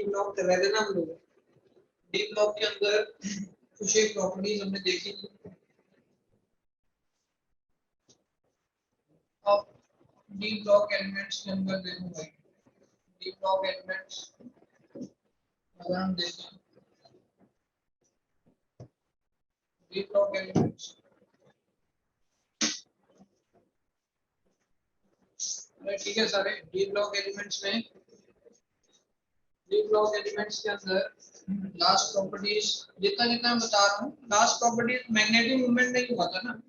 Block रहते ना हम लोग, डी ब्लॉक के अंदर कुछ एक प्रॉपर्टीज हमने देखी थी। अब डी ब्लॉक एलिमेंट्स के अंदर देखो भाई, डी ब्लॉक एलिमेंट्स अगर हम देखें, डी ब्लॉक एलिमेंट्स ठीक है सारे डी ब्लॉक एलिमेंट्स में, डी ब्लॉक एलिमेंट्स के अंदर लास्ट प्रॉपर्टीज जितना जितना मैं बता रहा हूँ, लास्ट प्रॉपर्टीज मैग्नेटिक मूवमेंट नहीं हुआ था ना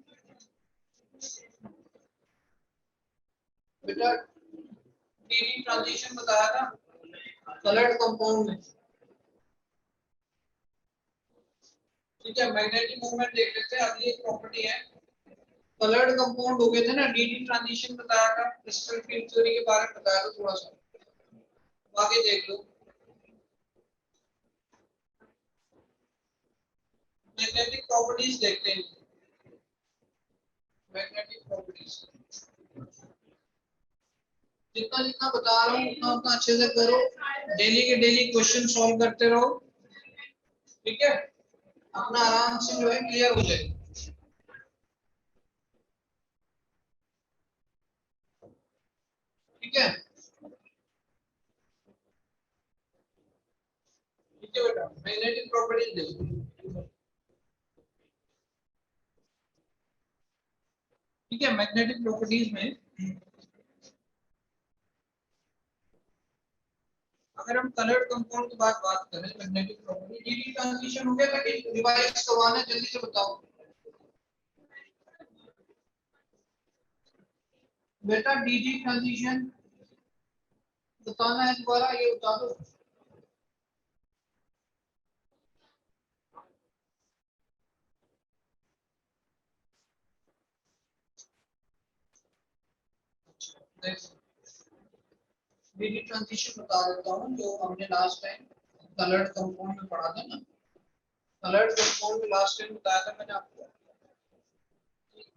बेटा, डी ट्रांजिशन बताया था कलर्ड कंपाउंड में, ठीक है। मैग्नेटिक मूवमेंट देख लेते हैं, अगली एक प्रॉपर्टी है कलर्ड कंपाउंड हो गए थे ना, डी ट्रांजिशन बताया था, क्रिस्टल फील्ड थ्योरी के बारे में बताया था थोड़ा सा, आगे देख लो। मैग्नेटिक प्रॉपर्टीज देखते हैं, मैग्नेटिक प्रॉपर्टीज जितना जितना बता रहा हूँ उतना उतना अच्छे से करो, डेली के डेली क्वेश्चन सॉल्व करते रहो, ठीक है, अपना आराम से जो है क्लियर हो जाए। ठीक है, ठीक है बेटा, मैग्नेटिक प्रॉपर्टीज देखो, ठीक है। मैग्नेटिक प्रॉपर्टीज में अगर हम कलर्ड कंपाउंड की बात करें, मैग्नेटिक प्रॉपर्टी, डी ट्रांजिशन हो गया, लेकिन रिवाइज करवाना जल्दी से बताओ बेटा, डी ट्रांजिशन बताना है दोबारा, ये बता दो। डी ट्रांजिशन बता देता हूँ, जो हमने लास्ट टाइम कलर्ड कंपाउंड में पढ़ा था ना, कलर्ड कंपाउंड में लास्ट टाइम बताया था मैंने आपको,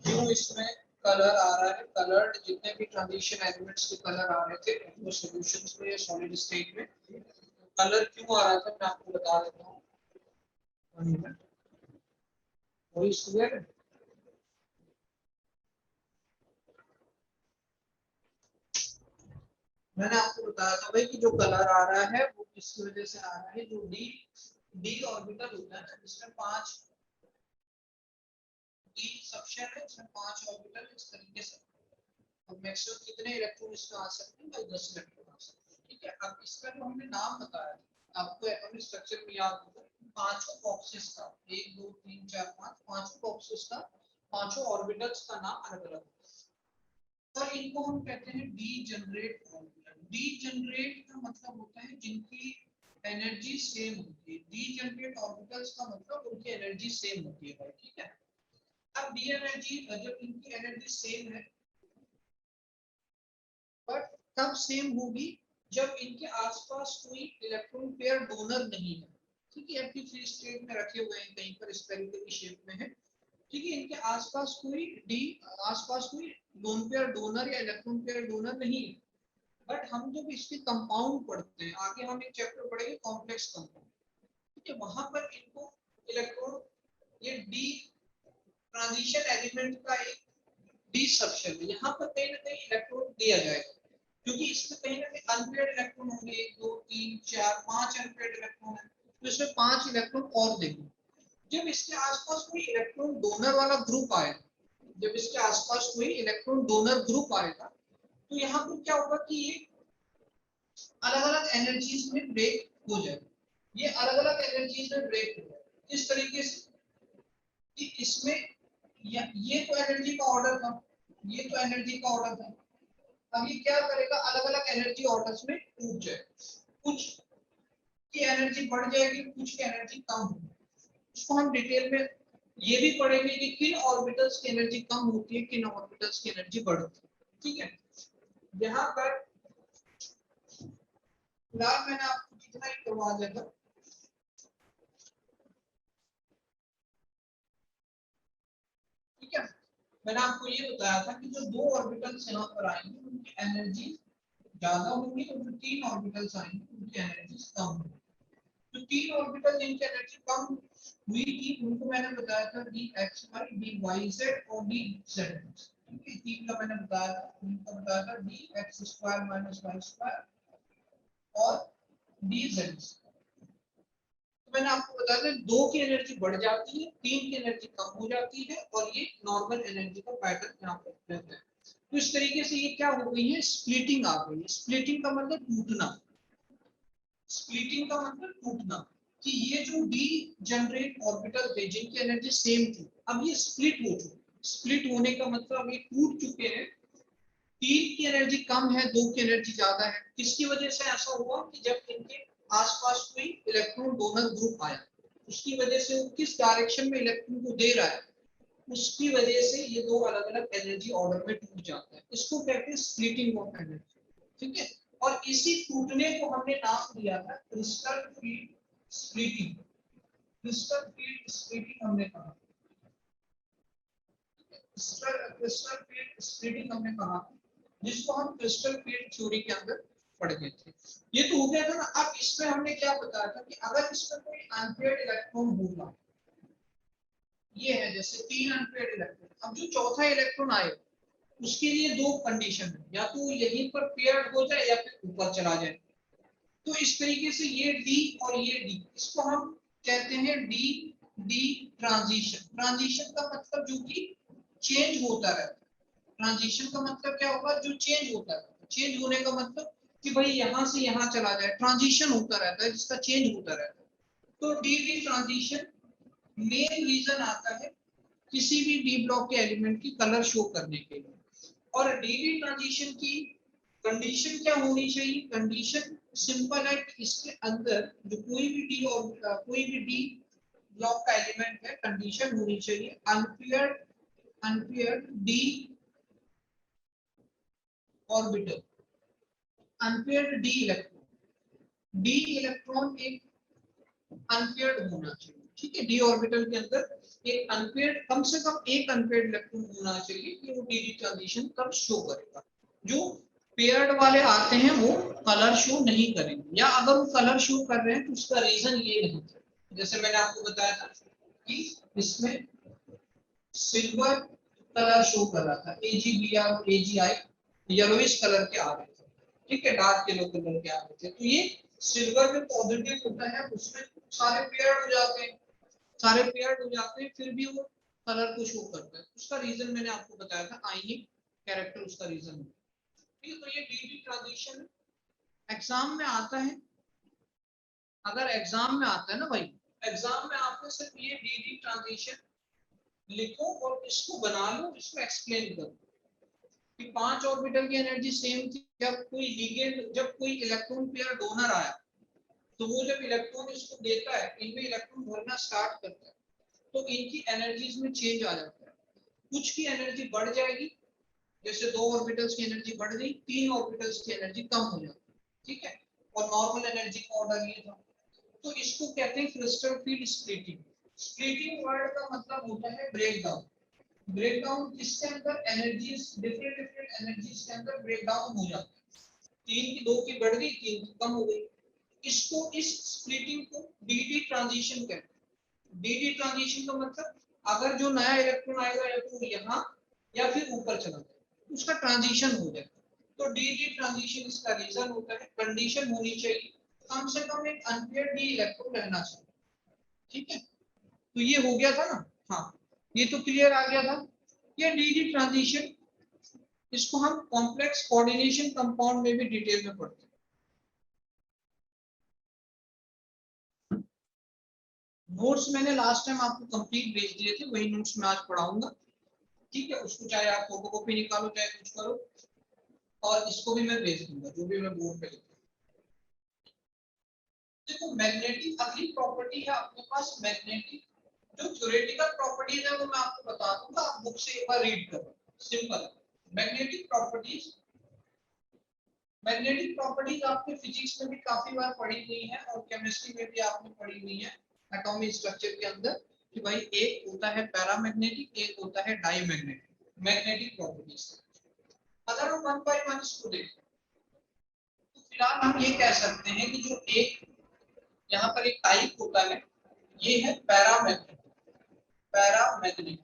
क्यों इसमें कलर आ रहा है, कलर्ड जितने भी ट्रांजिशन एलिमेंट्स के कलर आ रहे थे वो सॉल्यूशंस में या सॉलिड स्टेट में कलर क्यों आ रहा था, मैं आपको बता देता हूँ। वही क्लियर, मैंने आपको बताया था भाई कि जो कलर आ रहा है वो किस वजह से आ रहा है, जो डी डी ऑर्बिटल होता है ना, जिसमें 5 डी सबशेल है, इसमें 5 ऑर्बिटल इस तरीके से, अब मैक्सिमम कितने इलेक्ट्रॉन इसमें आ सकते हैं भाई, 10 इलेक्ट्रॉन आ सकते हैं, ठीक है। अब इसका जो हमने नाम बताया आपको एटॉमिक स्ट्रक्चर में याद होगा, पांचों बॉक्सेस का 1 2 3 4 5 पांचों बॉक्सेस का, पांचों ऑर्बिटल्स का नाम अलग अलग होता है और इनको हम कहते हैं D generate orbital. D generate का मतलब होता है जिनकी एनर्जी सेम होती है, डी जनरेट ऑर्बिटल्स का मतलब उनकी एनर्जी सेम होती है भाई, ठीक है। अब डी एनर्जी, जब इनकी एनर्जी सेम है, बट तब सेम होगी जब इनके आसपास कोई इलेक्ट्रॉन पेयर डोनर नहीं है, ठीक है, एम्प्टी फ्री स्टेट में रखे हुए हैं, कहीं पर स्फेरिकल की शेप में है, ठीक है, इनके आसपास कोई आसपास कोई लोन पेयर डोनर या इलेक्ट्रॉन पेयर डोनर नहीं है। बट हम जब इसके कंपाउंड पढ़ते हैं, आगे हम एक चैप्टर पढ़ेंगे कॉम्प्लेक्स कंपाउंड, ठीक है, वहां पर इनको इलेक्ट्रॉन, ये डी ट्रांजिशन एलिमेंट का एक डी सबशेल है, यहाँ पर कहीं ना कहीं इलेक्ट्रॉन दिया जाएगा, क्योंकि इसमें कहीं ना कहीं अनपेयर्ड इलेक्ट्रॉन होंगे, 1 2 3 4 5 अनपेयर्ड इलेक्ट्रॉन है, तो इसमें 5 इलेक्ट्रॉन और देंगे। जब इसके आसपास कोई इलेक्ट्रॉन डोनर वाला ग्रुप आएगा, जब इसके आसपास कोई इलेक्ट्रॉन डोनर ग्रुप आएगा, तो यहाँ पर क्या होगा कि ये अलग अलग एनर्जीज में ब्रेक हो जाएगा, ये अलग अलग एनर्जीज में ब्रेक हो जाएगा, इस तरीके से कि इसमें ये तो एनर्जी का ऑर्डर था, ये तो एनर्जी का ऑर्डर था, अब ये क्या करेगा, अलग अलग एनर्जी ऑर्डर्स में टूट जाए, कुछ की एनर्जी बढ़ जाएगी, कुछ की एनर्जी कम होगी, उसको हम डिटेल में ये भी पढ़ेंगे कि किन ऑर्बिटल्स की एनर्जी कम होती है, किन ऑर्बिटल्स की एनर्जी बढ़ती है, ठीक है। यहाँ पर फिलहाल मैंने आपको जितना ही करवा दिया था, ठीक है, मैंने आपको ये बताया था कि जो 2 ऑर्बिटल्स यहाँ पर आएंगे उनकी एनर्जी ज्यादा होंगी और जो 3 ऑर्बिटल्स आएंगे उनकी एनर्जी कम होगी। तो 3 ऑर्बिटल जिनकी एनर्जी कम हुई थी उनको मैंने बताया था d x y, d y z और डी जेड एक्स। ठीक है, तीन का मैंने बताया था, उनका बताया था d x square minus y square और डी जेड। तो मैंने आपको बताया था दो की एनर्जी बढ़ जाती है, तीन की एनर्जी कम हो जाती है और ये नॉर्मल एनर्जी का पैटर्न यहाँ पर रहता है। तो इस तरीके से ये क्या हो गई है, स्प्लिटिंग आ गई है। स्प्लिटिंग का मतलब टूटना, स्प्लिटिंग का मतलब टूटना, कि ये जो डी जनरेट ऑर्बिटल थे जिनकी एनर्जी सेम थी, अब ये स्प्लिट हो चुके। स्प्लिट होने का मतलब ये टूट चुके हैं। तीन की एनर्जी कम है, दो की एनर्जी ज्यादा है। किसकी वजह से ऐसा हुआ कि जब इनके आसपास कोई इलेक्ट्रॉन डोनर ग्रुप आया, उसकी वजह से वो किस डायरेक्शन में इलेक्ट्रॉन को दे रहा है, उसकी वजह से ये दो अलग अलग एनर्जी ऑर्डर में टूट जाता है। इसको कहते हैं स्प्लिटिंग ऑफ एनर्जी। ठीक है, और इसी टूटने को हमने नाम दिया था crystal field splitting. Crystal field splitting हमने कहा, क्रिस्टल फील्ड स्प्लिटिंग हमने कहा, जिसको हम क्रिस्टल फील्ड थ्योरी के अंदर पढ़ गए थे। ये तो हो गया था ना। अब इसमें हमने क्या बताया था कि अगर इसमें कोई अनपेयर्ड इलेक्ट्रॉन होगा, ये है जैसे 3 अनपेयर्ड इलेक्ट्रॉन, अब जो चौथा इलेक्ट्रॉन आए उसके लिए दो कंडीशन है, या तो यहीं पर पेयर्ड हो जाए या फिर ऊपर चला जाए। तो इस तरीके से ये डी और ये डी, इसको हम कहते हैं डी डी ट्रांजिशन। ट्रांजिशन का मतलब जो कि चेंज होता रहता है। ट्रांजिशन का मतलब क्या होगा, जो चेंज होता है। चेंज होने का मतलब कि भाई यहां से यहां चला जाए, ट्रांजिशन होता रहता है जिसका चेंज होता रहता है। तो d d transition main reason आता है किसी भी डी ब्लॉक के एलिमेंट की कलर शो करने के लिए। और डी डी ट्रांजिशन की कंडीशन क्या होनी चाहिए, कंडीशन सिंपल है कि इसके अंदर जो कोई भी डी और कोई भी डी ब्लॉक का एलिमेंट है, कंडीशन होनी चाहिए unpaired, unpaired D orbital, unpaired D electron. D electron एक अनपेयर्ड होना चाहिए। ठीक है, डी ऑर्बिटल के अंदर एक अनपेयर्ड, कम से कम एक अनपेयर्ड इलेक्ट्रॉन होना चाहिए कि वो डी डी ट्रांजिशन कब शो करेगा। जो पेयर्ड वाले आते हैं वो कलर शो नहीं करेंगे, या अगर वो कलर शो कर रहे हैं तो उसका रीजन ये नहीं था, जैसे मैंने आपको बताया था कि इसमें सिल्वर कलर शो कर रहा था, AgBr और AgI येलोइश कलर के आ रहे थे। ठीक है, डार्क येलो कलर के आ रहे थे। तो ये सिल्वर में पॉजिटिव होता है, उसमें सारे पेयर्ड हो जाते हैं, सारे पेयर्ड हो जाते हैं, फिर भी वो कलर को शो करता है। उसका रीजन मैंने आपको बताया था, आयनिक कैरेक्टर उसका रीजन है। ठीक है, तो ये डी ट्रांजिशन एग्जाम में आता है। अगर एग्जाम में आता है ना भाई, एग्जाम में आपने सिर्फ ये डी ट्रांजिशन लिखो और इसको बना लो, इसको एक्सप्लेन करो कि 5 ऑर्बिटल की एनर्जी सेम थी। जब कोई लिगेंड, जब कोई इलेक्ट्रॉन पेयर डोनर आया, तो वो जब इलेक्ट्रॉन इसको देता है, इनमें इलेक्ट्रॉन भरना स्टार्ट करता है, तो इनकी एनर्जीज में चेंज आ जाता है। कुछ की एनर्जी बढ़ जाएगी, जैसे 2 ऑर्बिटल्स की एनर्जी बढ़ गई, 3 ऑर्बिटल्स की एनर्जी कम हो जाती है। ठीक है, और नॉर्मल एनर्जी का ऑर्डर ये था। तो इसको कहते हैं crystal field splitting. Splitting word का मतलब होता है ब्रेक डाउन। ब्रेक डाउन किसके अंदर, एनर्जीज, डिफरेंट डिफरेंट एनर्जीज के अंदर ब्रेक डाउन हो जाता है। 3 की 2 की बढ़ गई, 3 की कम हो गई। इसको, इस स्प्लिटिंग को डी ट्रांजिशन कहते हैं। डी ट्रांजिशन का मतलब अगर जो नया इलेक्ट्रॉन आएगा या तो यहाँ या फिर ऊपर चला जाए, उसका ट्रांजिशन हो जाए। तो डी ट्रांजिशन इसका रीजन होता है, कंडीशन होनी चाहिए कम से कम एक अनपेयर्ड डी इलेक्ट्रॉन रहना चाहिए। ठीक है, तो ये हो गया था ना। हाँ, ये तो क्लियर आ गया था। ये डी ट्रांजिशन, इसको हम कॉम्प्लेक्स कोऑर्डिनेशन कंपाउंड में भी डिटेल में पढ़ते हैं। नोट्स मैंने लास्ट टाइम आपको कंप्लीट भेज दिए थे, वही नोट्स मैं आज पढ़ाऊंगा। ठीक है, उसको चाहे आप फोटोकॉपी निकालो चाहे कुछ करो, और इसको भी मैं भेज दूंगा जो भी मैं बोर्ड पे लिखूंगा। देखो, मैग्नेटिक अगली प्रॉपर्टी है अपने पास, मैग्नेटिक जो थ्योरेटिकल प्रॉपर्टीज है वो मैं आपको बता दूंगा, आप बुक से एक बार रीड करो। Simple magnetic properties. Magnetic properties आपने फिजिक्स में भी काफी बार पढ़ी हुई है और केमिस्ट्री में भी आपने पढ़ी हुई है एटॉमिक स्ट्रक्चर के अंदर, कि भाई एक होता है पैरामैग्नेटिक, एक होता है डाईमैग्नेटिक। मैग्नेटिक प्रॉपर्टीज अगर हम वन बाय वन इसको देखें, फिलहाल हम ये कह सकते हैं कि जो एक यहाँ पर एक टाइप होता है ये है पैरामैग्नेटिक, पैरामैग्नेटिक,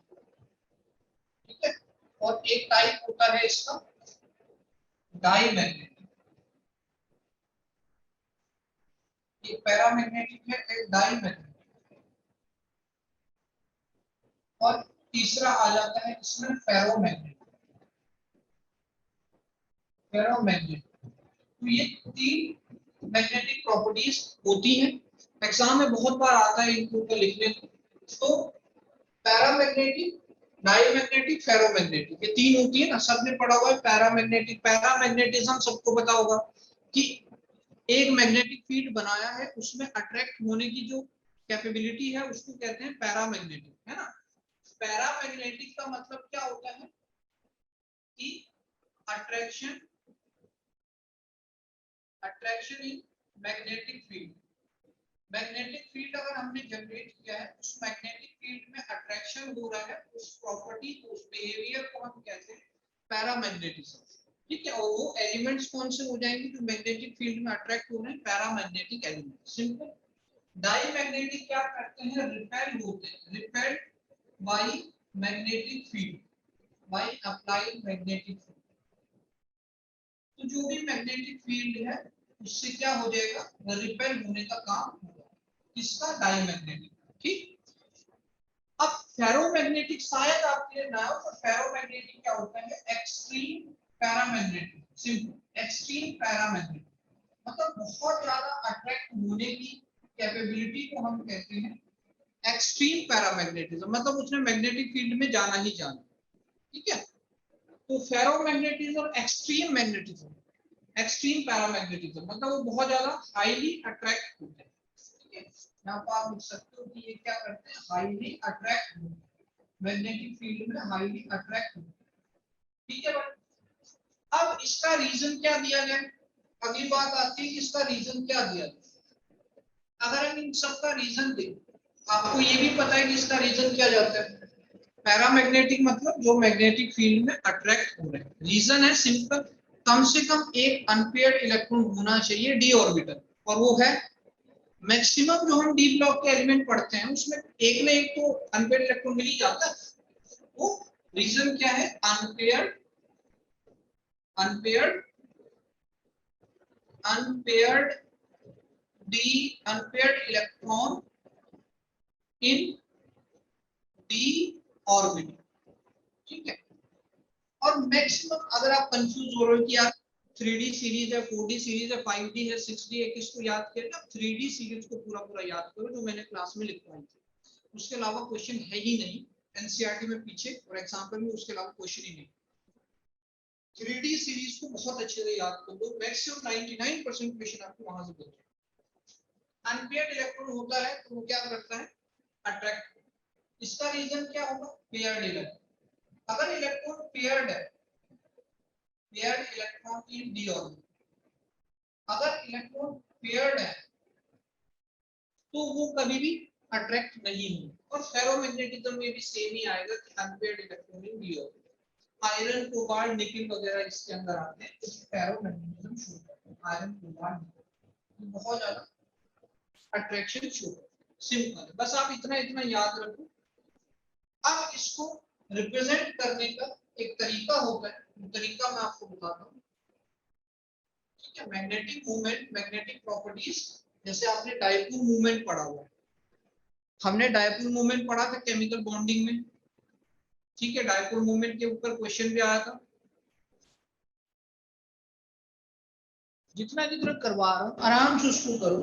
ठीक है। और एक टाइप होता है इसका डाईमैग्नेटिक, एक पैरामैग्नेटिक है, एक डाईमैग्नेटिक, और तीसरा आ जाता है इसमें फेरोमैग्नेटिक, फेरोमैग्नेटिक। तो ये तीन मैग्नेटिक प्रॉपर्टीज होती हैं। एग्जाम में बहुत बार आता है इनको को लिखने को। तो पैरामैग्नेटिक, डाईमैग्नेटिक, फेरोमैग्नेटिक, ये तीन होती है ना, सबने पढ़ा हुआ है पैरामैग्नेटिक। पैरामैग्नेटिज्म सबको पता होगा कि एक मैग्नेटिक फील्ड बनाया है, उसमें अट्रैक्ट होने की जो कैपेबिलिटी है उसको कहते हैं पैरामैग्नेटिक, है ना। पैरामैग्नेटिक का मतलब क्या होता है कि attraction, attraction in magnetic field. Magnetic field अगर हमने जनरेट किया है, उस मैग्नेटिक फील्ड में अट्रैक्शन हो रहा है, उस प्रॉपर्टी को, उस बिहेवियर को हम कहते हैं पैरामैग्नेटिज्म, ठीक है। और वो एलिमेंट्स कौन से हो जाएंगे जो मैग्नेटिक फील्ड में अट्रैक्ट हो रहे हैं, पैरामैग्नेटिक एलिमेंट, सिंपल। डाईमैग्नेटिक क्या करते हैं, रिपेल होते हैं, repel by magnetic field, by applying magnetic field. तो जो भी मैग्नेटिक फील्ड है उससे क्या हो जाएगा, रिपेल होने का काम होगा, किसका, डाईमैग्नेटिक, ठीक। अब फेरोमैग्नेटिक शायद आपके लिए ना हो, तो फेरोमैग्नेटिक क्या होता है, extreme paramagnetic, simple, extreme paramagnetic, मतलब बहुत ज्यादा अट्रैक्ट होने की कैपेबिलिटी को हम कहते हैं एक्सट्रीम पैरामैग्नेटिज्म, मतलब उसने मैग्नेटिक फील्ड में जाना ही जाना, ठीक है। तो फेरोमैग्नेटिज्म और एक्सट्रीम मैग्नेटिज्म, एक्सट्रीम पैरामैग्नेटिज्म मतलब वो बहुत ज्यादा हाईली अट्रैक्ट होते हैं, ठीक है। यहाँ पर आप लिख सकते हो कि ये क्या करते हैं, हाईली अट्रैक्ट होते हैं, मैग्नेटिक फील्ड में हाईली अट्रैक्ट होते हैं, ठीक है। अब इसका रीजन क्या दिया गया, अगली बात आती है कि इसका रीजन क्या दिया गया। अगर हम इन सब का रीजन दें, आपको ये भी पता है कि इसका रीजन क्या जाता है, पैरामैग्नेटिक मतलब जो मैग्नेटिक फील्ड में अट्रैक्ट हो रहे हैं। रीजन है सिंपल, कम से कम एक अनपेयर्ड इलेक्ट्रॉन होना चाहिए डी ऑर्बिटल, और वो है मैक्सिमम जो हम डी ब्लॉक के एलिमेंट पढ़ते हैं उसमें एक ना एक तो अनपेयर्ड इलेक्ट्रॉन मिल ही जाता है। वो रीजन क्या है, unpaired, unpaired, unpaired D, unpaired electron in D orbital, ठीक है। और मैक्सिमम अगर आप कंफ्यूज हो रहे हो कि यार 3D सीरीज है, 4D सीरीज है, 5D है, 6D है, किसको याद किया ना, 3D सीरीज को पूरा पूरा याद करो जो मैंने क्लास में लिखवाई थी। उसके अलावा क्वेश्चन है ही नहीं एनसीईआरटी में पीछे, और एग्जाम्पल में उसके अलावा क्वेश्चन ही नहीं। 3D सीरीज को बहुत अच्छे से याद कर दो, मैक्सिमम 99% क्वेश्चन आपको वहां से मिलते हैं। अनपेयर्ड इलेक्ट्रॉन होता है तो वो क्या करता है, अट्रैक्ट। इसका रीजन क्या होगा, पेयर्ड इलेक्ट्रॉन। अगर इलेक्ट्रॉन पेयर्ड है, paired electron in D orbital, अगर इलेक्ट्रॉन पेयर्ड है तो वो कभी भी अट्रैक्ट नहीं होंगे। और फेरोमैग्नेटिज्म में भी सेम ही आएगा कि unpaired electron in D orbital. Iron, cobalt, nickel वगैरह इसके अंदर आते हैं, तो फेरोमैग्नेटिज्म शो करते हैं। आयरन, कोबाल्ट, निकेल बहुत ज्यादा अट्रैक्शन शो करते हैं, सिंपल। बस आप इतना इतना याद रखो। अब इसको रिप्रेजेंट करने का एक तरीका होता है, वो तरीका मैं आपको बताता हूँ, ठीक है। मैग्नेटिक मूवमेंट, मैग्नेटिक प्रॉपर्टीज, जैसे आपने डायपोल मूवमेंट पढ़ा हुआ है, हमने डायपोल मूवमेंट पढ़ा था केमिकल बॉन्डिंग में, ठीक है। डायपोल मूवमेंट के ऊपर क्वेश्चन भी आया था। जितना जितना करवा रहा हूँ आराम से उसको करो,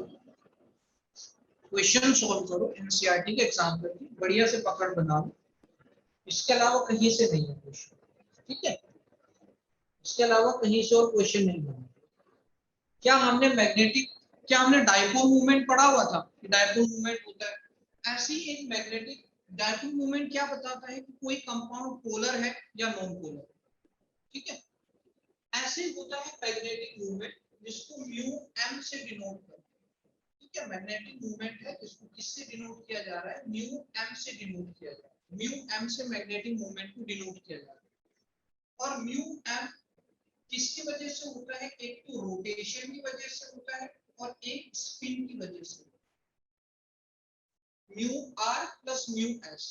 क्वेश्चन सॉल्व करो, एनसीईआरटी के एग्जाम करके बढ़िया से पकड़ बना लो। इसके अलावा कहीं से नहीं है क्वेश्चन, ठीक है। इसके अलावा कहीं से और क्वेश्चन नहीं बना। क्या हमने मैग्नेटिक, क्या हमने डायपोल मूवमेंट पढ़ा हुआ था कि डायपोल मूवमेंट होता है, ऐसी एक मैग्नेटिक डायपोल मूवमेंट क्या बताता है कि कोई कंपाउंड पोलर है या नॉन पोलर, ठीक है। ऐसे होता है मैग्नेटिक मूवमेंट जिसको म्यू एम से डिनोट करते हैं, ठीक है। मैग्नेटिक मूवमेंट है जिसको किससे डिनोट किया जा रहा है, म्यू एम से डिनोट किया जा रहा है। म्यू एम से मैग्नेटिक मूवमेंट को डिनोट किया जा रहा है। और म्यू एम किसकी वजह से होता है? एक तो रोटेशन की वजह से होता है और एक स्पिन की वजह से। Mu r plus mu s,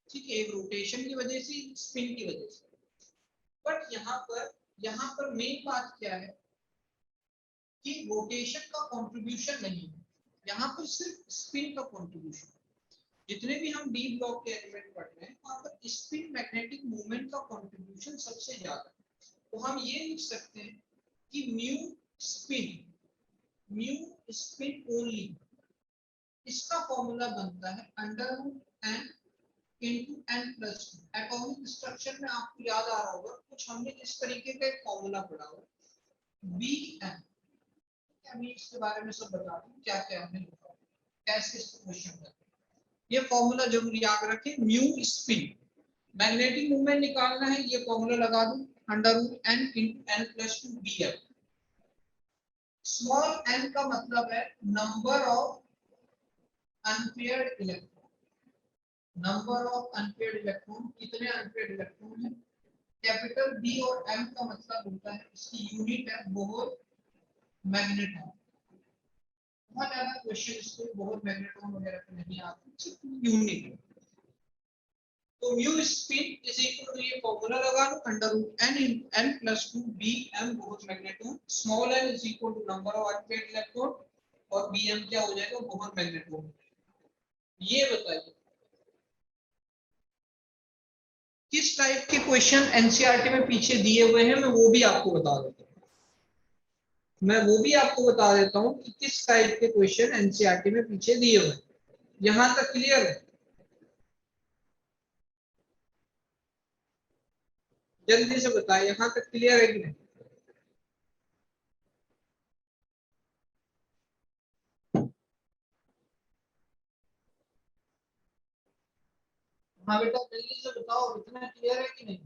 ठीक है, एक रोटेशन की वजह से, स्पिन की वजह से। बट यहाँ पर मेन बात क्या है कि रोटेशन का कंट्रीब्यूशन नहीं है, यहाँ पर सिर्फ स्पिन का कंट्रीब्यूशन। जितने भी हम डी ब्लॉक के एलिमेंट पढ़ रहे हैं वहां पर स्पिन मैग्नेटिक मूवमेंट का कंट्रीब्यूशन सबसे ज्यादा है। तो हम ये लिख सकते हैं कि म्यू स्पिन ओनली, इसका फॉर्मूला बनता है under root n into n plus two. Atomic structure में आपको याद आ रहा होगा कुछ हमने इस तरीके का एक फॉर्मूला पढ़ा होगा, बी एन। अभी इसके बारे में सब बता दूं क्या क्या हमने लिखा, कैसे इसको क्वेश्चन करते हैं। ये फॉर्मूला जरूर याद रखें, म्यू स्पिन मैग्नेटिक मूवमेंट निकालना है, ये फॉर्मूला लगा दूं under root n into n plus two B N. Small n का मतलब है number of unpaired electron, number of unpaired electron, कितने अनपेयर्ड इलेक्ट्रॉन है। कैपिटल बी और एम का मतलब होता है, इसकी यूनिट है बोहर मैग्नेट्रॉन। बहुत ज्यादा क्वेश्चन इसको बोहर मैग्नेट्रॉन वगैरह पे नहीं आते, सिर्फ यूनिट। तो mu spin is equal to, ये फॉर्मूला लगा लो under root n into n plus two B M Bohr magneton. Small n is equal to number of unpaired electron और बी एम क्या हो जाएगा, बोहर मैग्नेट्रॉन। ये बताइए किस टाइप के क्वेश्चन एनसीईआरटी में पीछे दिए हुए हैं, मैं वो भी आपको बता देता हूँ कि किस टाइप के क्वेश्चन एनसीईआरटी में पीछे दिए हुए हैं। यहां तक क्लियर है? जल्दी से बताइए, यहां तक क्लियर है कि नहीं? हाँ बेटा जल्दी से बताओ, इतना क्लियर है कि नहीं?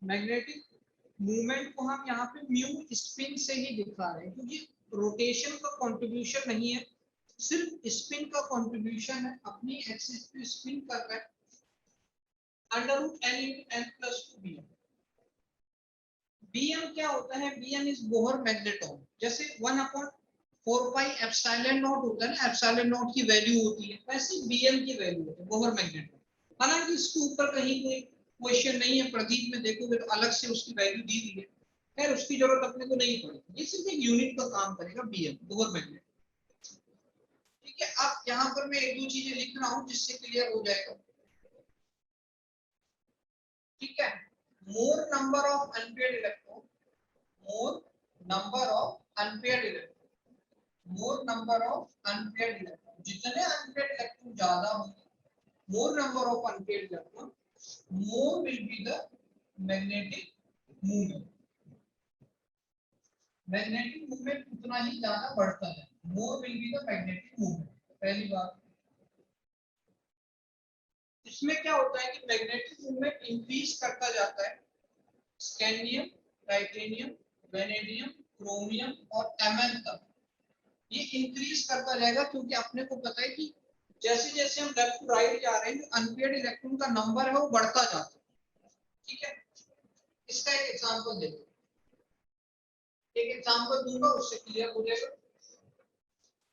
मैग्नेटिक मूवमेंट को हम यहाँ पे म्यू स्पिन से ही दिखा रहे हैं, क्योंकि रोटेशन का कंट्रीब्यूशन नहीं है, सिर्फ स्पिन का कंट्रीब्यूशन है। अपनी एक्सिस पे स्पिन कर रहा है under root n into n plus two B M. bm क्या होता है? bm is Bohr magnetron. जैसे 1/4 पाई एप्सिलॉन नॉट होता है ना, एप्सिलॉन नॉट की वैल्यू होती है, वैसे bm की वैल्यू होती है बोहर मैग्नेट्रॉन। हालांकि इसके ऊपर कहीं कोई क्वेश्चन नहीं है, प्रतीक में देखोगे तो अलग से उसकी वैल्यू दी हुई है, खैर उसकी जरूरत अपने को नहीं पड़ेगी, ये सिर्फ एक यूनिट का काम करेगा bm बोहर मैग्नेट्रॉन। ठीक है, अब यहाँ पर मैं एक दो चीजें लिख रहा हूँ जिससे क्लियर हो जाएगा। ठीक है, more number of unpaired electron, more number of unpaired electron, more number of unpaired electron, जितने unpaired electron ज्यादा होंगे, more number of unpaired electron, more will be the magnetic movement। Magnetic movement उतना ही ज्यादा बढ़ता है, more will be the magnetic movement। पहली बात, इसमें क्या होता है कि मैग्नेटिक मूवमेंट इंक्रीज करता जाता है स्कैंडियम, टाइटेनियम, वेनेडियम, क्रोमियम और एमएन तक ये इंक्रीज करता जाएगा, क्योंकि अपने को पता है कि जैसे जैसे हम लेफ्ट टू राइट जा रहे हैं जो अनपेयर्ड इलेक्ट्रॉन का नंबर है वो बढ़ता जाता है। ठीक है, इसका एक एग्जांपल देखो, एक एग्जांपल दूंगा उससे क्लियर हो जाएगा।